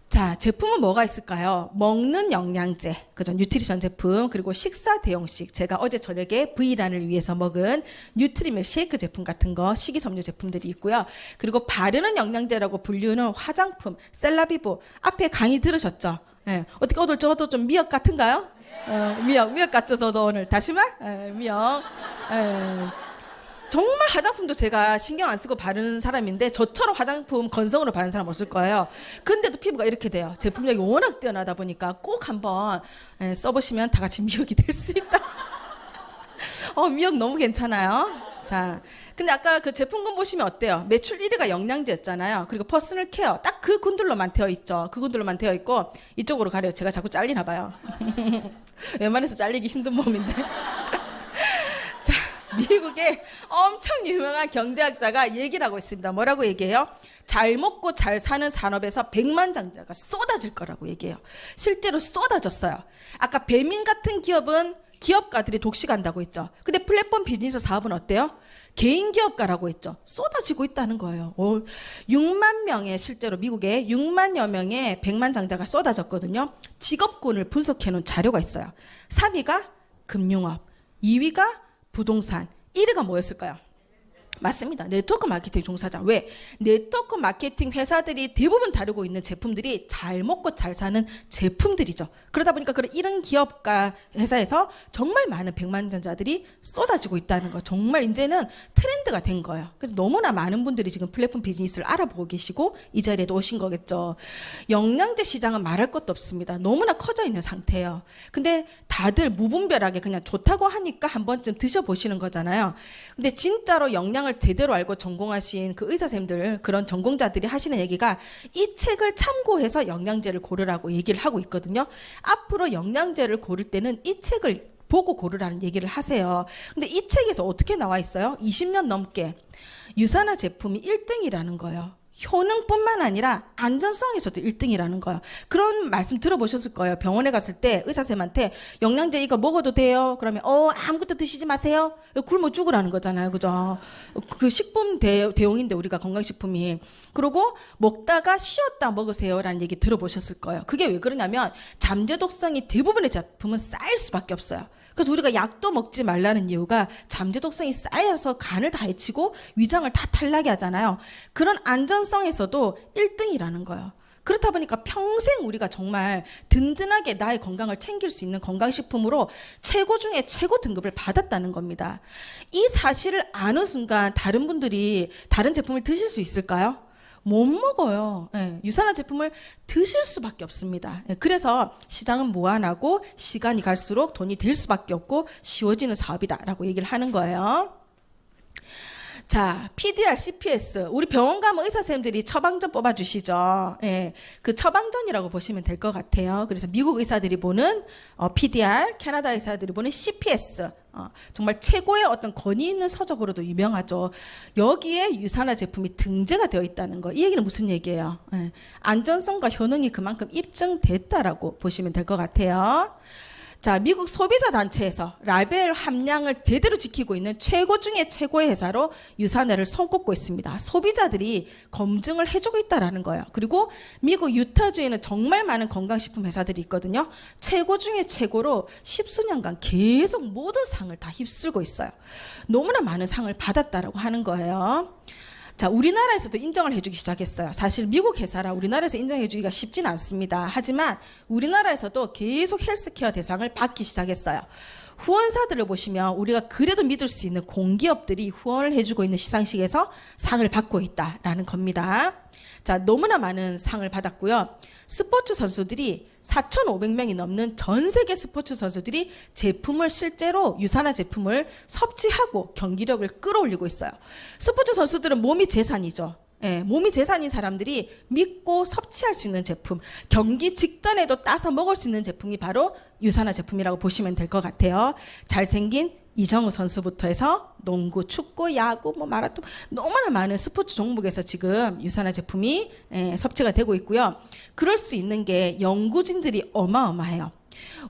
자, 제품은 뭐가 있을까요? 먹는 영양제, 그죠? 뉴트리션 제품, 그리고 식사 대용식. 제가 어제 저녁에 V란을 위해서 먹은 뉴트리밀 쉐이크 제품 같은 거, 식이섬유 제품들이 있고요. 그리고 바르는 영양제라고 불리는 화장품, 셀라비보. 앞에 강의 들으셨죠? 예. 어떻게 오늘 저도 좀 미역 같은가요? 미역 같죠? 저도 오늘. 다시마? 미역. 정말 화장품도 제가 신경 안 쓰고 바르는 사람인데 저처럼 화장품 건성으로 바르는 사람 없을 거예요. 근데도 피부가 이렇게 돼요. 제품력이 워낙 뛰어나다 보니까 꼭 한번 써보시면 다 같이 미역이 될 수 있다. 미역 너무 괜찮아요. 자, 근데 아까 그 제품군 보시면 어때요? 매출 1위가 영양제였잖아요. 그리고 퍼스널 케어 딱 그 군들로만 되어 있죠. 그 군들로만 되어 있고 이쪽으로 가래요. 제가 자꾸 잘리나 봐요. 웬만해서 잘리기 힘든 몸인데. 미국의 엄청 유명한 경제학자가 얘기를 하고 있습니다. 뭐라고 얘기해요? 잘 먹고 잘 사는 산업에서 백만장자가 쏟아질 거라고 얘기해요. 실제로 쏟아졌어요. 아까 배민 같은 기업은 기업가들이 독식한다고 했죠. 근데 플랫폼 비즈니스 사업은 어때요? 개인 기업가라고 했죠. 쏟아지고 있다는 거예요. 6만 명의 실제로 미국에 6만여 명의 백만장자가 쏟아졌거든요. 직업군을 분석해 놓은 자료가 있어요. 3위가 금융업, 2위가 부동산, 1위가 뭐였을까요? 맞습니다. 네트워크 마케팅 종사자. 왜? 네트워크 마케팅 회사들이 대부분 다루고 있는 제품들이 잘 먹고 잘 사는 제품들이죠. 그러다 보니까 그런 이런 기업가 회사에서 정말 많은 백만장자들이 쏟아지고 있다는 거. 정말 이제는 트렌드가 된 거예요. 그래서 너무나 많은 분들이 지금 플랫폼 비즈니스를 알아보고 계시고 이 자리에도 오신 거겠죠. 영양제 시장은 말할 것도 없습니다. 너무나 커져 있는 상태예요. 근데 다들 무분별하게 그냥 좋다고 하니까 한 번쯤 드셔보시는 거잖아요. 근데 진짜로 영양을 제대로 알고 전공하신 그 의사선생님들, 그런 전공자들이 하시는 얘기가 이 책을 참고해서 영양제를 고르라고 얘기를 하고 있거든요. 앞으로 영양제를 고를 때는 이 책을 보고 고르라는 얘기를 하세요. 근데 이 책에서 어떻게 나와 있어요? 20년 넘게 유산화 제품이 1등이라는 거예요. 효능뿐만 아니라 안전성에서도 1등이라는 거예요. 그런 말씀 들어보셨을 거예요. 병원에 갔을 때 의사쌤한테 영양제 이거 먹어도 돼요? 그러면 아무것도 드시지 마세요. 굶어 죽으라는 거잖아요. 그죠? 그 식품 대용인데 우리가 건강식품이. 그리고 먹다가 쉬었다 먹으세요라는 얘기 들어보셨을 거예요. 그게 왜 그러냐면 잠재독성이 대부분의 제품은 쌓일 수밖에 없어요. 그래서 우리가 약도 먹지 말라는 이유가 잠재독성이 쌓여서 간을 다 해치고 위장을 다 탈나게 하잖아요. 그런 안전성에서도 1등이라는 거예요. 그렇다 보니까 평생 우리가 정말 든든하게 나의 건강을 챙길 수 있는 건강식품으로 최고 중에 최고 등급을 받았다는 겁니다. 이 사실을 아는 순간 다른 분들이 다른 제품을 드실 수 있을까요? 못 먹어요. 유산화 제품을 드실 수밖에 없습니다. 그래서 시장은 무한하고 시간이 갈수록 돈이 될 수밖에 없고 쉬워지는 사업이다라고 얘기를 하는 거예요. 자, PDR, CPS. 우리 병원 가면 의사 선생님들이 처방전 뽑아주시죠. 그 처방전이라고 보시면 될 것 같아요. 그래서 미국 의사들이 보는 PDR, 캐나다 의사들이 보는 CPS. 정말 최고의 어떤 권위 있는 서적으로도 유명하죠. 여기에 유산화 제품이 등재가 되어 있다는 거. 이 얘기는 무슨 얘기예요? 안전성과 효능이 그만큼 입증됐다라고 보시면 될 것 같아요. 자, 미국 소비자 단체에서 라벨 함량을 제대로 지키고 있는 최고 중에 최고의 회사로 유산화를 손꼽고 있습니다. 소비자들이 검증을 해주고 있다라는 거예요. 그리고 미국 유타주에는 정말 많은 건강식품 회사들이 있거든요. 최고 중에 최고로 십수년간 계속 모든 상을 다 휩쓸고 있어요. 너무나 많은 상을 받았다라고 하는 거예요. 자, 우리나라에서도 인정을 해주기 시작했어요. 사실 미국 회사라 우리나라에서 인정해주기가 쉽진 않습니다. 하지만 우리나라에서도 계속 헬스케어 대상을 받기 시작했어요. 후원사들을 보시면 우리가 그래도 믿을 수 있는 공기업들이 후원을 해주고 있는 시상식에서 상을 받고 있다라는 겁니다. 자, 너무나 많은 상을 받았고요. 스포츠 선수들이 4,500명이 넘는 전 세계 스포츠 선수들이 제품을 실제로 유산화 제품을 섭취하고 경기력을 끌어올리고 있어요. 스포츠 선수들은 몸이 재산이죠. 예, 몸이 재산인 사람들이 믿고 섭취할 수 있는 제품, 경기 직전에도 따서 먹을 수 있는 제품이 바로 유산화 제품이라고 보시면 될 것 같아요. 잘생긴 이정우 선수부터 해서 농구, 축구, 야구, 마라톤 너무나 많은 스포츠 종목에서 지금 유산화 제품이 섭취가 되고 있고요. 그럴 수 있는 게 연구진들이 어마어마해요.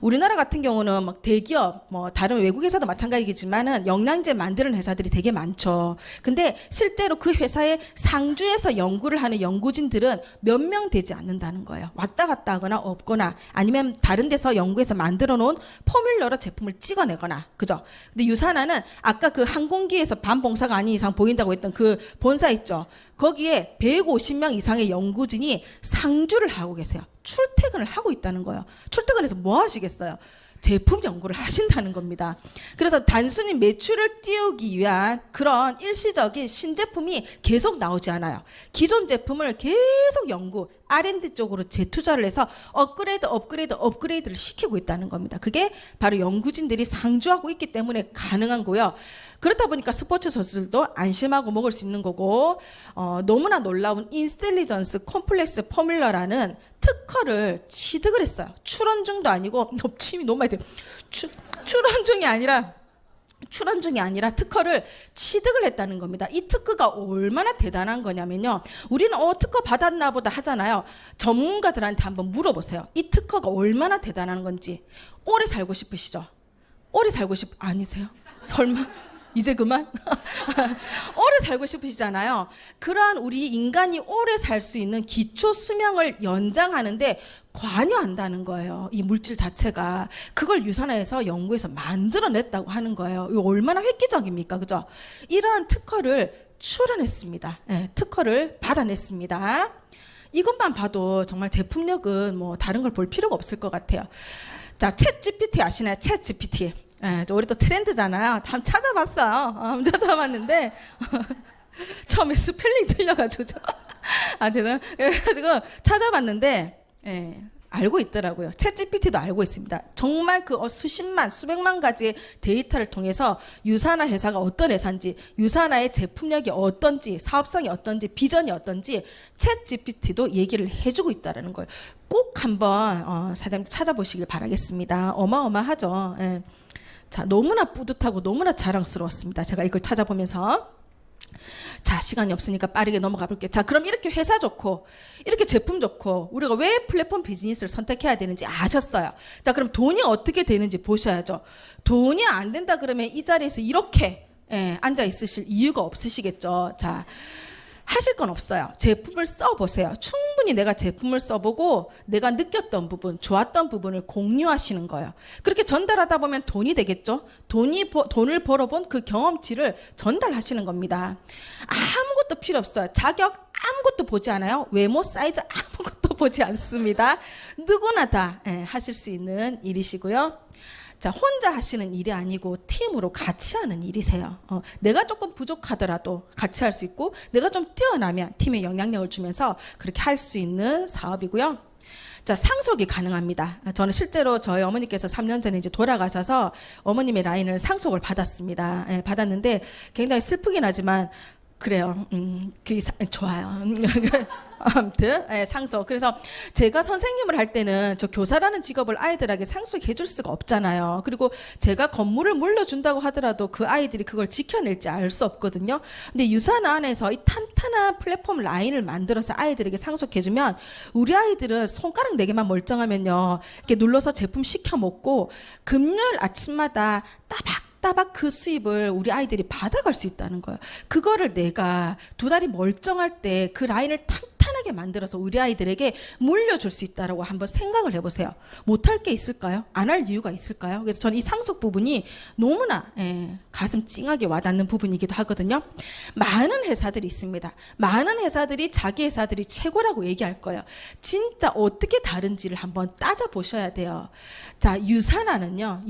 우리나라 같은 경우는 막 대기업, 다른 외국 회사도 마찬가지겠지만은 영양제 만드는 회사들이 되게 많죠. 근데 실제로 그 회사의 상주에서 연구를 하는 연구진들은 몇 명 되지 않는다는 거예요. 왔다 갔다 하거나 없거나 아니면 다른 데서 연구해서 만들어 놓은 포뮬러로 제품을 찍어내거나, 그죠? 근데 유산화는 아까 그 항공기에서 반봉사가 아닌 이상 보인다고 했던 그 본사 있죠? 거기에 150명 이상의 연구진이 상주를 하고 계세요. 출퇴근을 하고 있다는 거예요. 출퇴근해서 뭐 하시겠어요? 제품 연구를 하신다는 겁니다. 그래서 단순히 매출을 띄우기 위한 그런 일시적인 신제품이 계속 나오지 않아요. 기존 제품을 계속 연구, R&D 쪽으로 재투자를 해서 업그레이드를 시키고 있다는 겁니다. 그게 바로 연구진들이 상주하고 있기 때문에 가능한 거고요. 그렇다 보니까 스포츠 선수들도 안심하고 먹을 수 있는 거고, 너무나 놀라운 인텔리전스 콤플렉스 포뮬러라는 특허를 취득을 했어요. 출원증도 아니고, 침이 너무 많이 돼요. 출원증이 아니라 특허를 취득을 했다는 겁니다. 이 특허가 얼마나 대단한 거냐면요. 우리는 특허 받았나 보다 하잖아요. 전문가들한테 한번 물어보세요. 이 특허가 얼마나 대단한 건지. 오래 살고 싶으시죠? 아니세요? 설마? 이제 그만? 오래 살고 싶으시잖아요. 그러한 우리 인간이 오래 살 수 있는 기초 수명을 연장하는데 관여한다는 거예요. 이 물질 자체가. 그걸 유산화해서 연구해서 만들어냈다고 하는 거예요. 이거 얼마나 획기적입니까? 그죠? 이러한 특허를 출원했습니다. 네, 특허를 받아냈습니다. 이것만 봐도 정말 제품력은 다른 걸 볼 필요가 없을 것 같아요. 자, 챗 GPT 아시나요? 챗 GPT. 네, 우리 또 트렌드잖아요. 다 찾아봤어요. 찾아봤는데 처음에 스펠링 틀려가지고 그래가지고 찾아봤는데 알고 있더라고요. 챗 GPT도 알고 있습니다. 정말 그 수십만, 수백만 가지의 데이터를 통해서 유산화 회사가 어떤 회사인지, 유산화의 제품력이 어떤지, 사업성이 어떤지, 비전이 어떤지 챗 GPT도 얘기를 해주고 있다는 거예요. 꼭 한번 사장님 찾아보시길 바라겠습니다. 어마어마하죠. 예. 자, 너무나 뿌듯하고 너무나 자랑스러웠습니다. 제가 이걸 찾아보면서. 자, 시간이 없으니까 빠르게 넘어가 볼게요. 자, 그럼 이렇게 회사 좋고 이렇게 제품 좋고 우리가 왜 플랫폼 비즈니스를 선택해야 되는지 아셨어요. 자, 그럼 돈이 어떻게 되는지 보셔야죠. 돈이 안 된다 그러면 이 자리에서 이렇게 앉아 있으실 이유가 없으시겠죠. 자, 하실 건 없어요. 제품을 써보세요. 충분히 내가 제품을 써보고 내가 느꼈던 부분, 좋았던 부분을 공유하시는 거예요. 그렇게 전달하다 보면 돈이 되겠죠. 돈을 벌어본 그 경험치를 전달하시는 겁니다. 아무것도 필요 없어요. 자격 아무것도 보지 않아요. 외모, 사이즈 아무것도 보지 않습니다. 누구나 다 하실 수 있는 일이시고요. 자, 혼자 하시는 일이 아니고 팀으로 같이 하는 일이세요. 내가 조금 부족하더라도 같이 할 수 있고 내가 좀 뛰어나면 팀에 영향력을 주면서 그렇게 할 수 있는 사업이고요. 자, 상속이 가능합니다. 저는 실제로 저희 어머니께서 3년 전에 이제 돌아가셔서 어머님의 라인을 상속을 받았습니다. 받았는데 굉장히 슬프긴 하지만 그래요. 좋아요. 아무튼 상속. 그래서 제가 선생님을 할 때는 저 교사라는 직업을 아이들에게 상속해 줄 수가 없잖아요. 그리고 제가 건물을 물려준다고 하더라도 그 아이들이 그걸 지켜낼지 알 수 없거든요. 근데 유산화 안에서 이 탄탄한 플랫폼 라인을 만들어서 아이들에게 상속해주면 우리 아이들은 손가락 4개만 멀쩡하면요, 이렇게 눌러서 제품 시켜 먹고 금요일 아침마다 따박 그 수입을 우리 아이들이 받아갈 수 있다는 거예요. 그거를 내가 2 다리 멀쩡할 때 그 라인을 탄탄하게 편하게 만들어서 우리 아이들에게 물려줄 수 있다라고 한번 생각을 해보세요. 못할 게 있을까요? 안 할 이유가 있을까요? 그래서 저는 이 상속 부분이 너무나 가슴 찡하게 와닿는 부분이기도 하거든요. 많은 회사들이 있습니다. 많은 회사들이 자기 회사들이 최고라고 얘기할 거예요. 진짜 어떻게 다른지를 한번 따져보셔야 돼요. 자, 유산하는요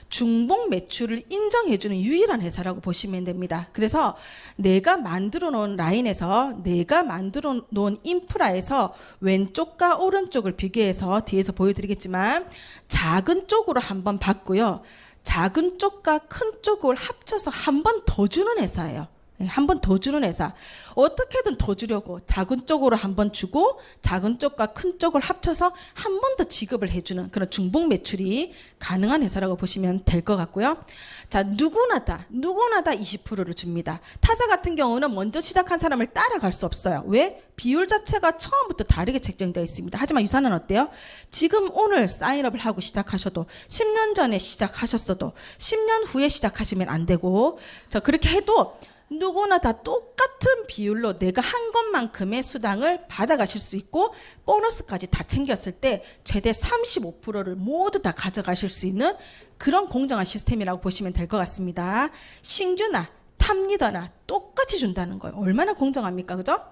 중복 매출을 인정해주는 유일한 회사라고 보시면 됩니다. 그래서 내가 만들어 놓은 라인에서, 내가 만들어 놓은 인프라에서 왼쪽과 오른쪽을 비교해서 뒤에서 보여드리겠지만 작은 쪽으로 한번 봤고요. 작은 쪽과 큰 쪽을 합쳐서 한 번 더 주는 회사예요. 한 번 더 주는 회사. 어떻게든 더 주려고 작은 쪽으로 한 번 주고 작은 쪽과 큰 쪽을 합쳐서 한 번 더 지급을 해주는 그런 중복 매출이 가능한 회사라고 보시면 될 것 같고요. 자, 누구나 다 20%를 줍니다. 타사 같은 경우는 먼저 시작한 사람을 따라갈 수 없어요. 왜? 비율 자체가 처음부터 다르게 책정되어 있습니다. 하지만 유산은 어때요? 지금 오늘 사인업을 하고 시작하셔도 10년 전에 시작하셨어도 10년 후에 시작하시면 안 되고, 자, 그렇게 해도 누구나 다 똑같은 비율로 내가 한 것만큼의 수당을 받아가실 수 있고 보너스까지 다 챙겼을 때 최대 35%를 모두 다 가져가실 수 있는 그런 공정한 시스템이라고 보시면 될 것 같습니다. 신규나 탑리더나 똑같이 준다는 거예요. 얼마나 공정합니까? 그죠?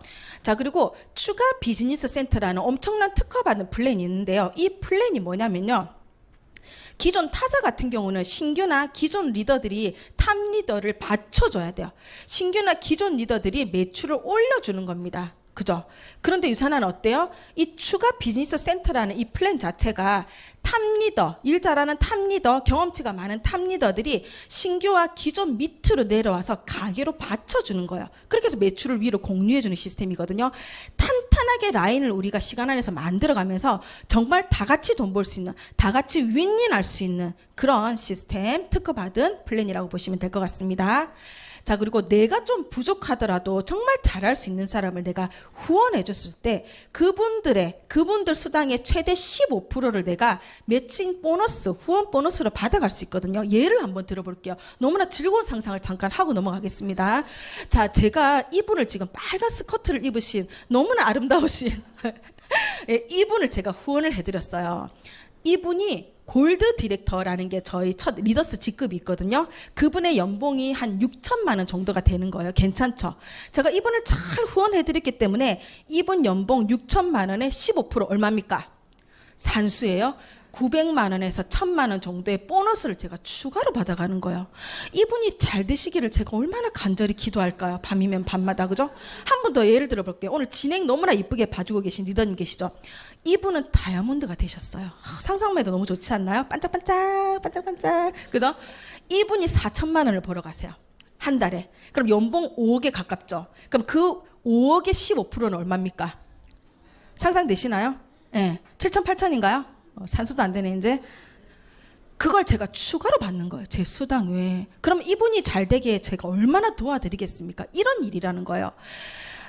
자, 그리고 추가 비즈니스 센터라는 엄청난 특허받은 플랜이 있는데요. 이 플랜이 뭐냐면요. 기존 타사 같은 경우는 신규나 기존 리더들이 탑 리더를 받쳐줘야 돼요. 신규나 기존 리더들이 매출을 올려주는 겁니다. 그죠? 그런데 유산은 어때요? 이 추가 비즈니스 센터라는 이 플랜 자체가 탑 리더, 일 잘하는 탑 리더, 경험치가 많은 탑 리더들이 신규와 기존 밑으로 내려와서 가게로 받쳐주는 거예요. 그렇게 해서 매출을 위로 공유해주는 시스템이거든요. 탄탄하게 라인을 우리가 시간 안에서 만들어가면서 정말 다 같이 돈 벌 수 있는, 다 같이 윈윈할 수 있는 그런 시스템, 특허받은 플랜이라고 보시면 될 것 같습니다. 자, 그리고 내가 좀 부족하더라도 정말 잘할 수 있는 사람을 내가 후원해 줬을 때 그분들 수당의 최대 15%를 내가 매칭 보너스, 후원 보너스로 받아갈 수 있거든요. 예를 한번 들어볼게요. 너무나 즐거운 상상을 잠깐 하고 넘어가겠습니다. 자, 제가 이분을 지금 빨간 스커트를 입으신 너무나 아름다우신 이분을 제가 후원을 해드렸어요. 이분이 골드 디렉터라는 게 저희 첫 리더스 직급이 있거든요. 그분의 연봉이 한 6천만 원 정도가 되는 거예요. 괜찮죠? 제가 이분을 잘 후원해드렸기 때문에 이분 연봉 6천만 원에 15% 얼마입니까? 산수예요. 900만 원에서 1000만 원 정도의 보너스를 제가 추가로 받아가는 거예요. 이분이 잘 되시기를 제가 얼마나 간절히 기도할까요? 밤이면 밤마다, 그죠? 한 번 더 예를 들어볼게요. 오늘 진행 너무나 이쁘게 봐주고 계신 리더님 계시죠? 이분은 다이아몬드가 되셨어요. 상상만 해도 너무 좋지 않나요? 반짝반짝 반짝반짝, 그죠? 이분이 4천만 원을 벌어 가세요. 한 달에. 그럼 연봉 5억에 가깝죠? 그럼 그 5억의 15%는 얼마입니까? 상상되시나요? 예, 7천 8천인가요? 산수도 안 되네 이제. 그걸 제가 추가로 받는 거예요. 제 수당 외에. 그럼 이분이 잘 되게 제가 얼마나 도와드리겠습니까? 이런 일이라는 거예요.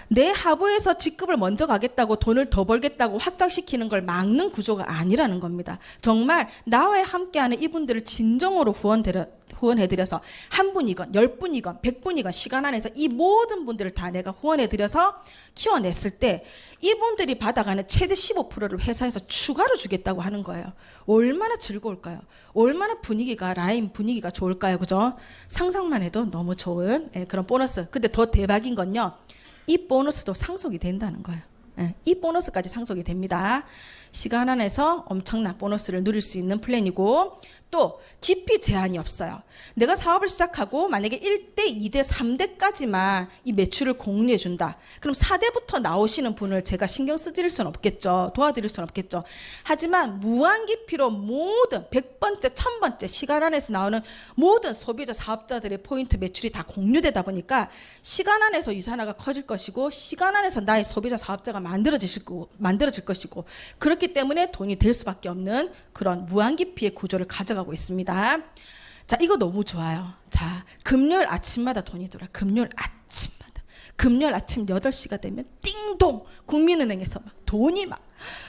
내 하부에서 직급을 먼저 가겠다고 돈을 더 벌겠다고 확장시키는 걸 막는 구조가 아니라는 겁니다. 정말 나와 함께하는 이분들을 진정으로 후원해드려서 한 분이건 10분이건 100분이건 시간 안에서 이 모든 분들을 다 내가 후원해드려서 키워냈을 때 이분들이 받아가는 최대 15%를 회사에서 추가로 주겠다고 하는 거예요. 얼마나 즐거울까요? 얼마나 라인 분위기가 좋을까요? 그죠? 상상만 해도 너무 좋은 그런 보너스. 근데 더 대박인 건요. 이 보너스도 상속이 된다는 거예요. 이 보너스까지 상속이 됩니다. 시간 안에서 엄청난 보너스를 누릴 수 있는 플랜이고 또 깊이 제한이 없어요. 내가 사업을 시작하고 만약에 1대, 2대, 3대까지만 이 매출을 공유해 준다. 그럼 4대부터 나오시는 분을 제가 신경 쓰드릴 수는 없겠죠. 도와드릴 수는 없겠죠. 하지만 무한 깊이로 모든 100번째, 1000번째 시간 안에서 나오는 모든 소비자 사업자들의 포인트 매출이 다 공유되다 보니까 시간 안에서 유산화가 커질 것이고 시간 안에서 나의 소비자 사업자가 만들어질 것이고 그렇기 때문에 돈이 될 수밖에 없는 그런 무한 깊이의 구조를 가져가고 있습니다. 자, 이거 너무 좋아요. 자, 금요일 아침마다 돈이 돌아. 금요일 아침마다. 금요일 아침 8시가 되면 띵동 국민은행에서 막 돈이 막,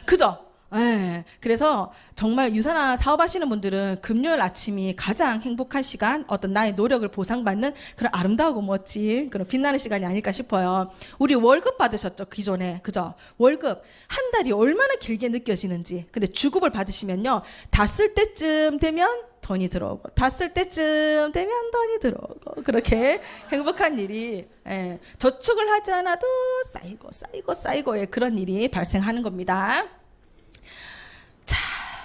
그죠? 예, 그래서 정말 유산화 사업하시는 분들은 금요일 아침이 가장 행복한 시간, 어떤 나의 노력을 보상받는 그런 아름다우고 멋진 그런 빛나는 시간이 아닐까 싶어요. 우리 월급 받으셨죠, 기존에. 그죠? 월급 한 달이 얼마나 길게 느껴지는지. 근데 주급을 받으시면요, 다 쓸 때쯤 되면 돈이 들어오고, 다 쓸 때쯤 되면 돈이 들어오고, 그렇게 행복한 일이, 예, 저축을 하지 않아도 쌓이고 그런 일이 발생하는 겁니다. 자,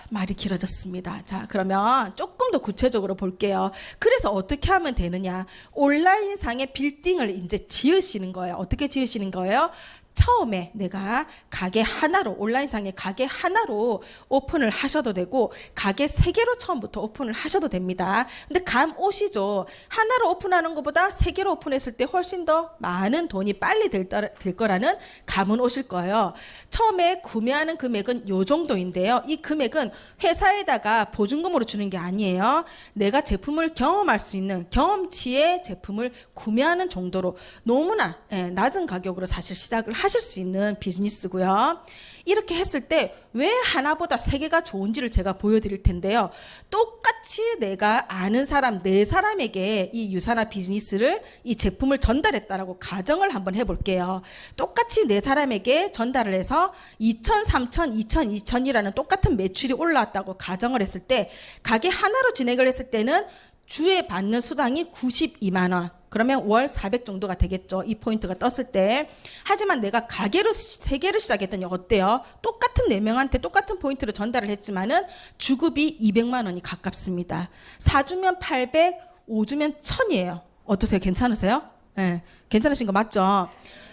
말이 길어졌습니다. 자, 그러면 조금 더 구체적으로 볼게요. 그래서 어떻게 하면 되느냐? 온라인상의 빌딩을 이제 지으시는 거예요. 어떻게 지으시는 거예요? 처음에 내가 가게 하나로, 온라인상의 가게 하나로 오픈을 하셔도 되고, 가게 3개로 처음부터 오픈을 하셔도 됩니다. 근데 감 오시죠? 하나로 오픈하는 것보다 3개로 오픈했을 때 훨씬 더 많은 돈이 빨리 될 거라는 감은 오실 거예요. 처음에 구매하는 금액은 요 정도인데요. 이 금액은 회사에다가 보증금으로 주는 게 아니에요. 내가 제품을 경험할 수 있는 경험치의 제품을 구매하는 정도로 너무나 낮은 가격으로 사실 시작을 하실 수 있는 비즈니스고요. 이렇게 했을 때 왜 하나보다 3개가 좋은지를 제가 보여드릴 텐데요. 똑같이 내가 아는 사람 4사람에게 이 유산화 비즈니스를, 이 제품을 전달했다라고 가정을 한번 해볼게요. 똑같이 4사람에게 전달을 해서 2천, 3천, 2천, 2천이라는 똑같은 매출이 올라왔다고 가정을 했을 때, 가게 하나로 진행을 했을 때는 주에 받는 수당이 92만 원. 그러면 월 400 정도가 되겠죠. 이 포인트가 떴을 때. 하지만 내가 가게로 3개를 시작했더니 어때요? 똑같은 4명한테 똑같은 포인트를 전달을 했지만은 주급이 200만 원이 가깝습니다. 4주면 800, 5주면 1000이에요. 어떠세요? 괜찮으세요? 네, 괜찮으신 거 맞죠?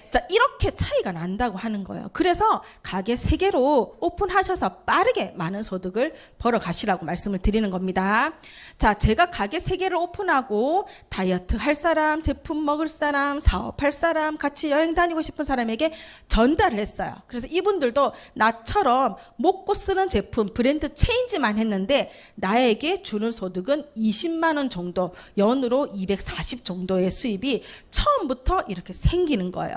자, 이렇게 차이가 난다고 하는 거예요. 그래서 가게 3개로 오픈하셔서 빠르게 많은 소득을 벌어 가시라고 말씀을 드리는 겁니다. 자, 제가 가게 3개를 오픈하고 다이어트 할 사람, 제품 먹을 사람, 사업할 사람, 같이 여행 다니고 싶은 사람에게 전달을 했어요. 그래서 이분들도 나처럼 먹고 쓰는 제품, 브랜드 체인지만 했는데 나에게 주는 소득은 20만 원 정도, 연으로 240 정도의 수입이 처음부터 이렇게 생기는 거예요.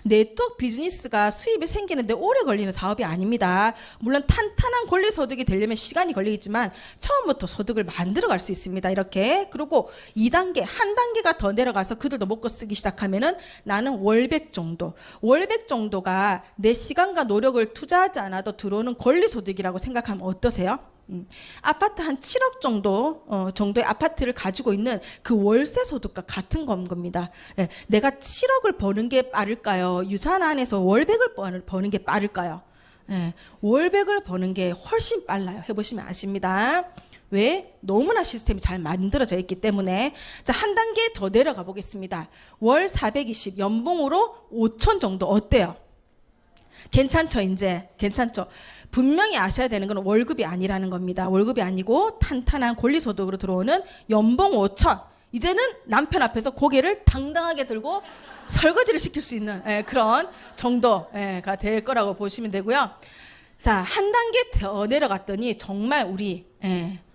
네트워크 비즈니스가 수입이 생기는데 오래 걸리는 사업이 아닙니다. 물론 탄탄한 권리 소득이 되려면 시간이 걸리겠지만 처음부터 소득을 만들어 갈 수 있습니다. 이렇게. 그리고 2단계, 한 단계가 더 내려가서 그들도 먹고 쓰기 시작하면은 나는 월백 정도가 내 시간과 노력을 투자하지 않아도 들어오는 권리 소득이라고 생각하면 어떠세요? 아파트 한 7억 정도의 아파트를 가지고 있는 그 월세 소득과 같은 겁니다. 예, 내가 7억을 버는 게 빠를까요? 유산 안에서 월백을 버는 게 빠를까요? 예, 월백을 버는 게 훨씬 빨라요. 해보시면 아십니다. 왜? 너무나 시스템이 잘 만들어져 있기 때문에. 자, 한 단계 더 내려가 보겠습니다. 월 420, 연봉으로 5천 정도 어때요? 괜찮죠? 이제 괜찮죠? 분명히 아셔야 되는 건 월급이 아니라는 겁니다. 월급이 아니고 탄탄한 권리소득으로 들어오는 연봉 5천. 이제는 남편 앞에서 고개를 당당하게 들고 설거지를 시킬 수 있는 그런 정도가 될 거라고 보시면 되고요. 자, 한 단계 더 내려갔더니 정말 우리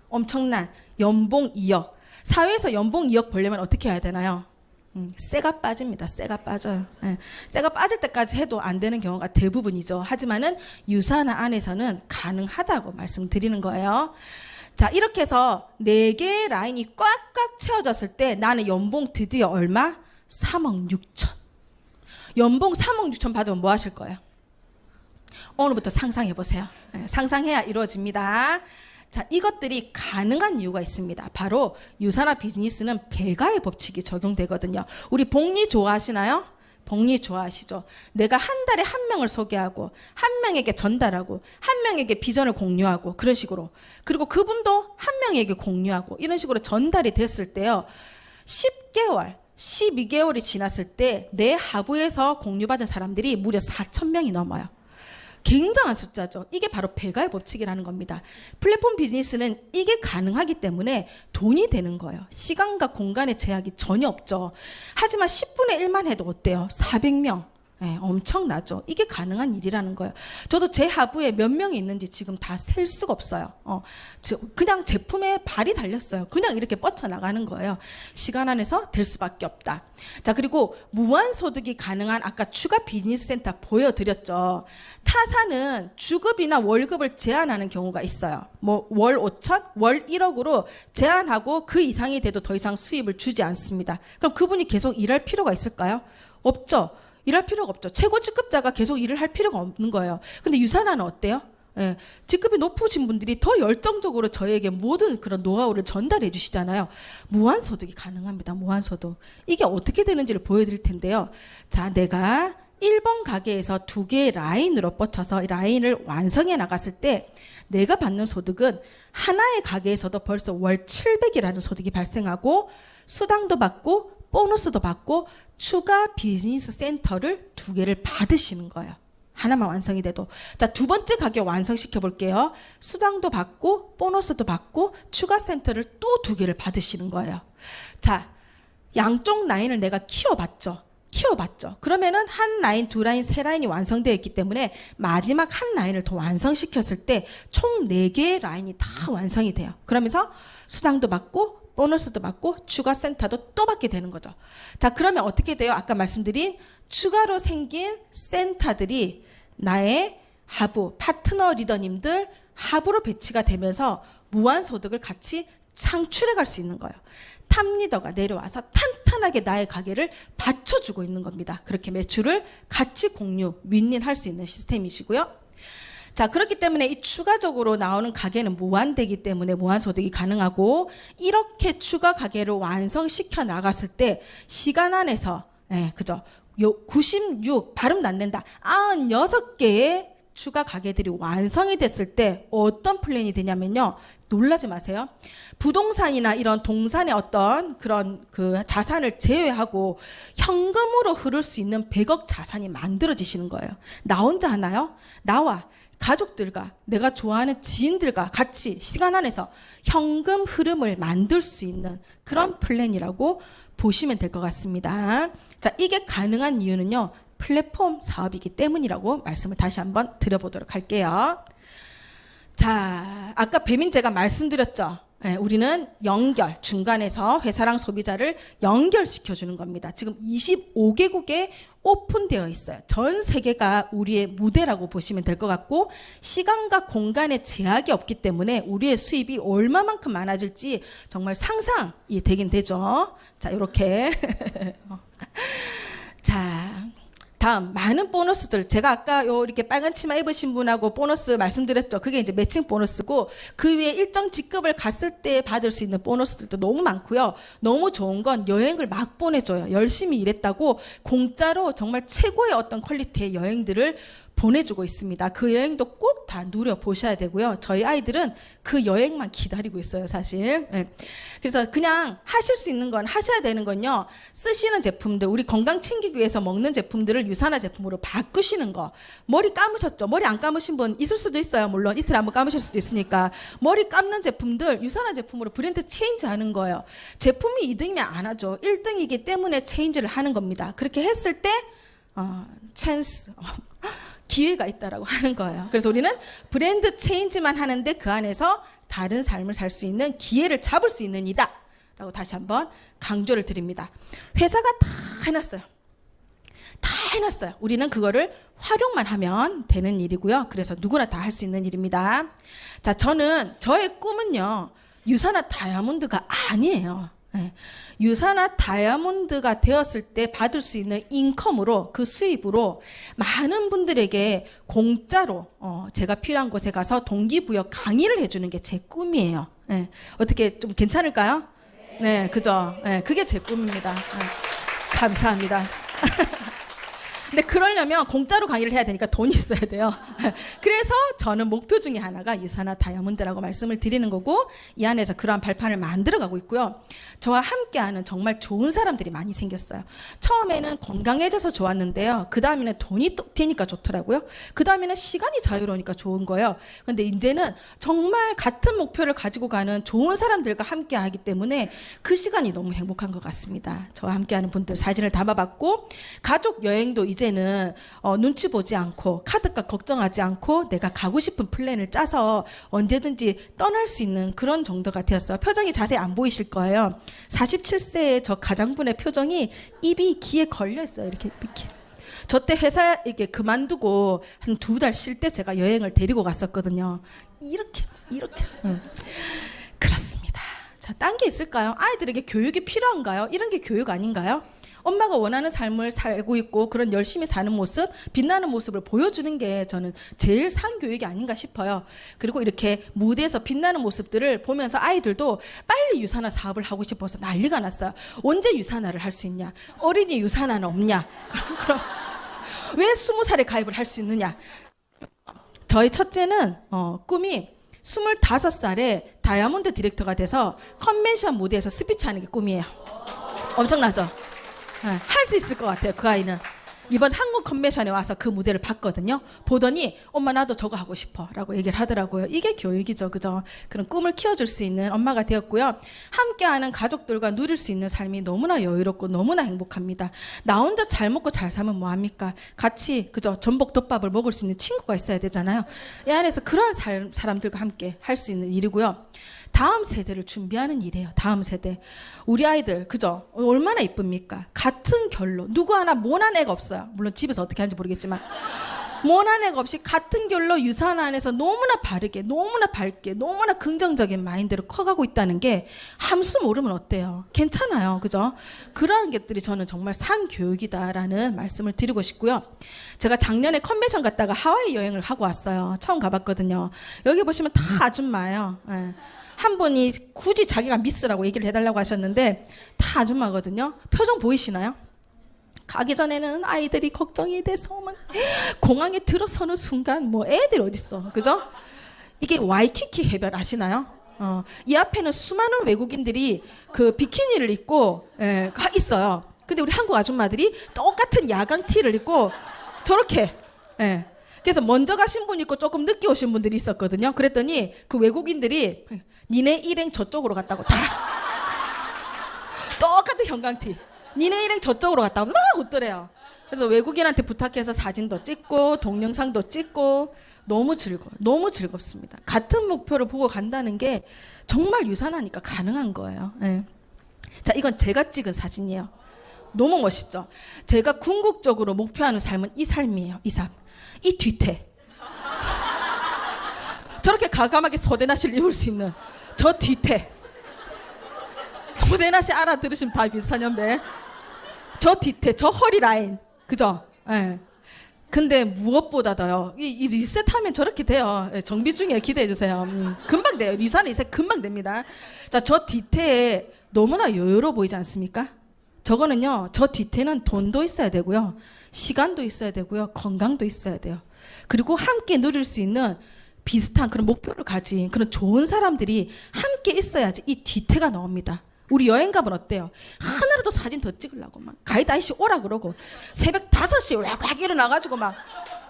엄청난 연봉 2억. 사회에서 연봉 2억 벌려면 어떻게 해야 되나요? 쇠가 빠집니다. 쇠가 빠져요. 쇠가 빠질 때까지 해도 안 되는 경우가 대부분이죠. 하지만은 유산화 안에서는 가능하다고 말씀드리는 거예요. 자, 이렇게 해서 4개의 라인이 꽉꽉 채워졌을 때 나는 연봉 드디어 얼마? 3억 6천. 연봉 3억 6천 받으면 뭐 하실 거예요? 오늘부터 상상해 보세요. 상상해야 이루어집니다. 자, 이것들이 가능한 이유가 있습니다. 바로 유산화 비즈니스는 배가의 법칙이 적용되거든요. 우리 복리 좋아하시나요? 복리 좋아하시죠? 내가 한 달에 한 명을 소개하고 한 명에게 전달하고 한 명에게 비전을 공유하고 그런 식으로, 그리고 그분도 한 명에게 공유하고 이런 식으로 전달이 됐을 때요, 10개월 12개월이 지났을 때 내 하부에서 공유받은 사람들이 무려 4,000명이 넘어요. 굉장한 숫자죠. 이게 바로 배가의 법칙이라는 겁니다. 플랫폼 비즈니스는 이게 가능하기 때문에 돈이 되는 거예요. 시간과 공간의 제약이 전혀 없죠. 하지만 10분의 1만 해도 어때요? 400명. 예, 엄청나죠. 이게 가능한 일이라는 거예요. 저도 제 하부에 몇 명이 있는지 지금 다 셀 수가 없어요. 그냥 제품에 발이 달렸어요. 그냥 이렇게 뻗쳐나가는 거예요. 시간 안에서 될 수밖에 없다. 자, 그리고 무한소득이 가능한 아까 추가 비즈니스 센터 보여드렸죠. 타사는 주급이나 월급을 제한하는 경우가 있어요. 뭐 월 5천, 월 1억으로 제한하고 그 이상이 돼도 더 이상 수입을 주지 않습니다. 그럼 그분이 계속 일할 필요가 있을까요? 없죠. 일할 필요가 없죠. 최고 직급자가 계속 일을 할 필요가 없는 거예요. 근데 유산화는 어때요? 예, 직급이 높으신 분들이 더 열정적으로 저에게 모든 그런 노하우를 전달해 주시잖아요. 무한소득이 가능합니다. 무한소득. 이게 어떻게 되는지를 보여드릴 텐데요. 자, 내가 1번 가게에서 2개의 라인으로 뻗쳐서 이 라인을 완성해 나갔을 때 내가 받는 소득은 하나의 가게에서도 벌써 월 700이라는 소득이 발생하고 수당도 받고 보너스도 받고 추가 비즈니스 센터를 2개를 받으시는 거예요. 하나만 완성이 돼도. 자, 2번째 가게 완성시켜 볼게요. 수당도 받고 보너스도 받고 추가 센터를 또 2개를 받으시는 거예요. 자, 양쪽 라인을 내가 키워봤죠. 그러면은 한 라인, 2라인, 3라인이 완성되어 있기 때문에 마지막 한 라인을 더 완성시켰을 때 총 4개의 라인이 다 완성이 돼요. 그러면서 수당도 받고 보너스도 받고 추가 센터도 또 받게 되는 거죠. 자, 그러면 어떻게 돼요? 아까 말씀드린 추가로 생긴 센터들이 나의 하부, 파트너 리더님들 하부로 배치가 되면서 무한소득을 같이 창출해 갈 수 있는 거예요. 탑 리더가 내려와서 탄탄하게 나의 가게를 받쳐주고 있는 겁니다. 그렇게 매출을 같이 공유, 윈윈할 수 있는 시스템이시고요. 자, 그렇기 때문에 이 추가적으로 나오는 가게는 무한되기 때문에 무한소득이 가능하고 이렇게 추가 가게를 완성시켜 나갔을 때 시간 안에서 그죠? 96 발음도 안 된다. 96개의 추가 가게들이 완성이 됐을 때 어떤 플랜이 되냐면요. 놀라지 마세요. 부동산이나 이런 동산의 어떤 그런 그 자산을 제외하고 현금으로 흐를 수 있는 100억 자산이 만들어지시는 거예요. 나 혼자 하나요? 나와 가족들과 내가 좋아하는 지인들과 같이 시간 안에서 현금 흐름을 만들 수 있는 그런 플랜이라고 보시면 될 것 같습니다. 자, 이게 가능한 이유는요. 플랫폼 사업이기 때문이라고 말씀을 다시 한번 드려보도록 할게요. 자, 아까 배민재가 말씀드렸죠. 우리는 연결, 중간에서 회사랑 소비자를 연결시켜주는 겁니다. 지금 25개국에 오픈되어 있어요. 전 세계가 우리의 무대라고 보시면 될 것 같고 시간과 공간에 제약이 없기 때문에 우리의 수입이 얼마만큼 많아질지 정말 상상이 되긴 되죠. 자, 이렇게 자, 다음 많은 보너스들 제가 아까 이렇게 빨간 치마 입으신 분하고 보너스 말씀드렸죠. 그게 이제 매칭 보너스고 그 위에 일정 직급을 갔을 때 받을 수 있는 보너스들도 너무 많고요. 너무 좋은 건 여행을 막 보내줘요. 열심히 일했다고 공짜로 정말 최고의 어떤 퀄리티의 여행들을 보내주고 있습니다. 그 여행도 꼭 다 누려보셔야 되고요. 저희 아이들은 그 여행만 기다리고 있어요, 사실. 그래서 그냥 하실 수 있는 건, 하셔야 되는 건요. 쓰시는 제품들, 우리 건강 챙기기 위해서 먹는 제품들을 유산화 제품으로 바꾸시는 거. 머리 감으셨죠? 머리 안 감으신 분 있을 수도 있어요. 물론 이틀에 한번 감으실 수도 있으니까. 머리 감는 제품들 유산화 제품으로 브랜드 체인지 하는 거예요. 제품이 2등이면 안 하죠. 1등이기 때문에 체인지를 하는 겁니다. 그렇게 했을 때 찬스 기회가 있다라고 하는 거예요. 그래서 우리는 브랜드 체인지만 하는데 그 안에서 다른 삶을 살 수 있는 기회를 잡을 수 있는 이다 라고 다시 한번 강조를 드립니다. 회사가 다 해놨어요. 다 해놨어요. 우리는 그거를 활용만 하면 되는 일이고요. 그래서 누구나 다 할 수 있는 일입니다. 자, 저의 꿈은요, 유산화 다이아몬드가 아니에요. 유산화 다이아몬드가 되었을 때 받을 수 있는 인컴으로, 그 수입으로 많은 분들에게 공짜로 제가 필요한 곳에 가서 동기부여 강의를 해주는 게 제 꿈이에요. 어떻게 좀 괜찮을까요? 네, 그죠? 그게 제 꿈입니다. 감사합니다. 근데 그러려면 공짜로 강의를 해야 되니까 돈이 있어야 돼요. 그래서 저는 목표 중에 하나가 유산화 다이아몬드라고 말씀을 드리는 거고 이 안에서 그러한 발판을 만들어가고 있고요. 저와 함께하는 정말 좋은 사람들이 많이 생겼어요. 처음에는 건강해져서 좋았는데요. 그 다음에는 돈이 되니까 좋더라고요. 그 다음에는 시간이 자유로우니까 좋은 거예요. 근데 이제는 정말 같은 목표를 가지고 가는 좋은 사람들과 함께하기 때문에 그 시간이 너무 행복한 것 같습니다. 저와 함께하는 분들 사진을 담아봤고 가족 여행도 이제 이제는 눈치 보지 않고 카드값 걱정하지 않고 내가 가고 싶은 플랜을 짜서 언제든지 떠날 수 있는 그런 정도가 되었어요. 표정이 자세히 안 보이실 거예요. 47세의 저 가장분의 표정이 입이 귀에 걸려 있어요. 이렇게. 저 때 회사 이렇게 그만두고 한 2달 쉴 때 제가 여행을 데리고 갔었거든요. 이렇게. 그렇습니다. 자, 딴 게 있을까요? 아이들에게 교육이 필요한가요? 이런 게 교육 아닌가요? 엄마가 원하는 삶을 살고 있고 그런 열심히 사는 모습, 빛나는 모습을 보여주는 게 저는 제일 산 교육이 아닌가 싶어요. 그리고 이렇게 무대에서 빛나는 모습들을 보면서 아이들도 빨리 유산화 사업을 하고 싶어서 난리가 났어요. 언제 유산화를 할 수 있냐? 어린이 유산화는 없냐? 그럼 왜 20살에 가입을 할 수 있느냐? 저희 첫째는 꿈이 25살에 다이아몬드 디렉터가 돼서 컨벤션 무대에서 스피치하는 게 꿈이에요. 엄청나죠? 할 수 있을 것 같아요. 그 아이는 이번 한국 컨벤션에 와서 그 무대를 봤거든요. 보더니 엄마 나도 저거 하고 싶어 라고 얘기를 하더라고요. 이게 교육이죠. 그죠? 그런 꿈을 키워줄 수 있는 엄마가 되었고요. 함께하는 가족들과 누릴 수 있는 삶이 너무나 여유롭고 너무나 행복합니다. 나 혼자 잘 먹고 잘 살면 뭐합니까? 같이 그죠? 전복덮밥을 먹을 수 있는 친구가 있어야 되잖아요. 이 안에서 그런 사람들과 함께 할 수 있는 일이고요. 다음 세대를 준비하는 일이에요. 다음 세대. 우리 아이들 그죠? 얼마나 이쁩니까? 같은 결로 누구 하나 모난 애가 없어요. 물론 집에서 어떻게 하는지 모르겠지만 모난 애가 없이 같은 결로 유산 안에서 너무나 바르게 너무나 밝게 너무나 긍정적인 마인드로 커가고 있다는 게 함수 모르면 어때요? 괜찮아요. 그죠? 그러한 것들이 저는 정말 상교육이다라는 말씀을 드리고 싶고요. 제가 작년에 컨벤션 갔다가 하와이 여행을 하고 왔어요. 처음 가봤거든요. 여기 보시면 다 아줌마예요. 한 분이 굳이 자기가 미스라고 얘기를 해달라고 하셨는데 다 아줌마거든요. 표정 보이시나요? 가기 전에는 아이들이 걱정이 돼서 막 공항에 들어서는 순간 뭐 애들 어딨어, 그죠? 이게 와이키키 해변 아시나요? 이 앞에는 수많은 외국인들이 그 비키니를 입고 있어요. 근데 우리 한국 아줌마들이 똑같은 야광 티를 입고 저렇게 그래서 먼저 가신 분 있고 조금 늦게 오신 분들이 있었거든요. 그랬더니 그 외국인들이 니네 일행 저쪽으로 갔다고 다 똑같은 형광티 니네 일행 저쪽으로 갔다고 막 웃더래요. 그래서 외국인한테 부탁해서 사진도 찍고 동영상도 찍고 너무 즐겁습니다. 같은 목표를 보고 간다는 게 정말 유산하니까 가능한 거예요. 자, 이건 제가 찍은 사진이에요. 너무 멋있죠? 제가 궁극적으로 목표하는 삶은 이 삶이에요. 이 삶. 이 뒤태. 저렇게 과감하게 소대나시를 입을 수 있는 저 뒤태. 소대나시 알아들으시면 다 비슷한 연배. 저 뒤태, 저 허리 라인. 그죠? 근데 무엇보다도요. 이 리셋하면 저렇게 돼요. 정비중에 기대해주세요. 금방 돼요. 유산 리셋 금방 됩니다. 자, 저 뒤태에 너무나 여유로워 보이지 않습니까? 저거는요. 저 뒤태는 돈도 있어야 되고요. 시간도 있어야 되고요. 건강도 있어야 돼요. 그리고 함께 누릴 수 있는 비슷한 그런 목표를 가진 그런 좋은 사람들이 함께 있어야지 이 뒤태가 나옵니다. 우리 여행 가면 어때요? 하나라도 사진 더 찍으려고 막 가이드 아저씨 오라 그러고 새벽 5시에 왁 일어나가지고 막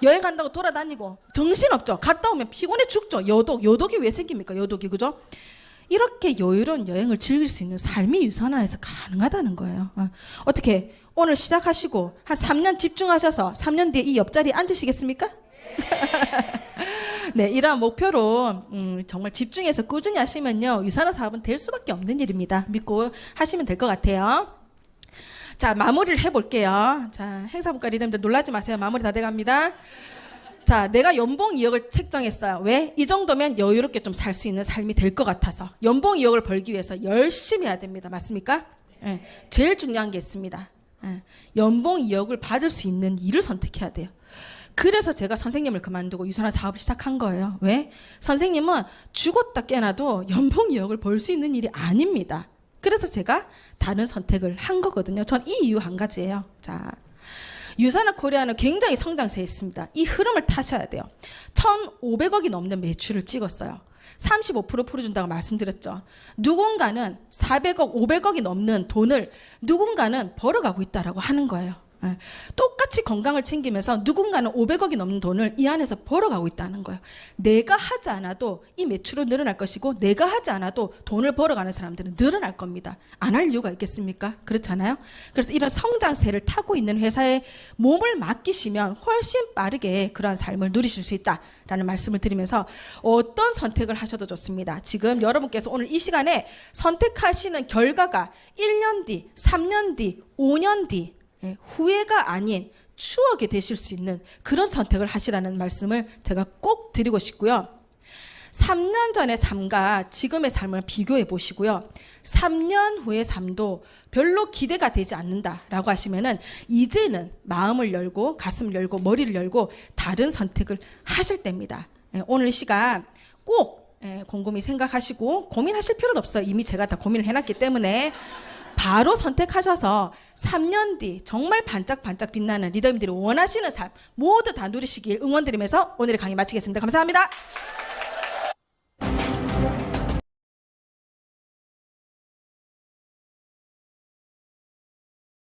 여행 간다고 돌아다니고 정신없죠. 갔다 오면 피곤해 죽죠. 여독이 왜 생깁니까? 여독이 그죠? 이렇게 여유로운 여행을 즐길 수 있는 삶이 유산 안에서 가능하다는 거예요. 어떻게 오늘 시작하시고 한 3년 집중하셔서 3년 뒤에 이 옆자리에 앉으시겠습니까? 네, 이러한 목표로 정말 집중해서 꾸준히 하시면요 유산화 사업은 될 수밖에 없는 일입니다. 믿고 하시면 될 것 같아요. 자, 마무리를 해볼게요. 자, 행사분과 리더님들 놀라지 마세요. 마무리 다 돼갑니다. 자, 내가 연봉 2억을 책정했어요. 왜? 이 정도면 여유롭게 좀 살 수 있는 삶이 될 것 같아서 연봉 2억을 벌기 위해서 열심히 해야 됩니다. 맞습니까? 제일 중요한 게 있습니다. 연봉 2억을 받을 수 있는 일을 선택해야 돼요. 그래서 제가 선생님을 그만두고 유산화 사업을 시작한 거예요. 왜? 선생님은 죽었다 깨나도 연봉 2억을 벌 수 있는 일이 아닙니다. 그래서 제가 다른 선택을 한 거거든요. 전 이 이유 한 가지예요. 자, 유산화 코리아는 굉장히 성장세에 있습니다. 이 흐름을 타셔야 돼요. 1,500억이 넘는 매출을 찍었어요. 35% 풀어준다고 말씀드렸죠. 누군가는 400억, 500억이 넘는 돈을 누군가는 벌어가고 있다라고 하는 거예요. 예. 똑같이 건강을 챙기면서 누군가는 500억이 넘는 돈을 이 안에서 벌어가고 있다는 거예요. 내가 하지 않아도 이 매출은 늘어날 것이고 내가 하지 않아도 돈을 벌어가는 사람들은 늘어날 겁니다. 안 할 이유가 있겠습니까? 그렇잖아요. 그래서 이런 성장세를 타고 있는 회사에 몸을 맡기시면 훨씬 빠르게 그러한 삶을 누리실 수 있다라는 말씀을 드리면서 어떤 선택을 하셔도 좋습니다. 지금 여러분께서 오늘 이 시간에 선택하시는 결과가 1년 뒤, 3년 뒤, 5년 뒤 후회가 아닌 추억이 되실 수 있는 그런 선택을 하시라는 말씀을 제가 꼭 드리고 싶고요. 3년 전의 삶과 지금의 삶을 비교해 보시고요. 3년 후의 삶도 별로 기대가 되지 않는다라고 하시면은 이제는 마음을 열고 가슴을 열고 머리를 열고 다른 선택을 하실 때입니다. 오늘 이 시간 꼭 곰곰이 생각하시고 고민하실 필요도 없어요. 이미 제가 다 고민을 해놨기 때문에 바로 선택하셔서 3년 뒤 정말 반짝반짝 빛나는 리더님들이 원하시는 삶 모두 다 누리시길 응원드리면서 오늘의 강의 마치겠습니다. 감사합니다.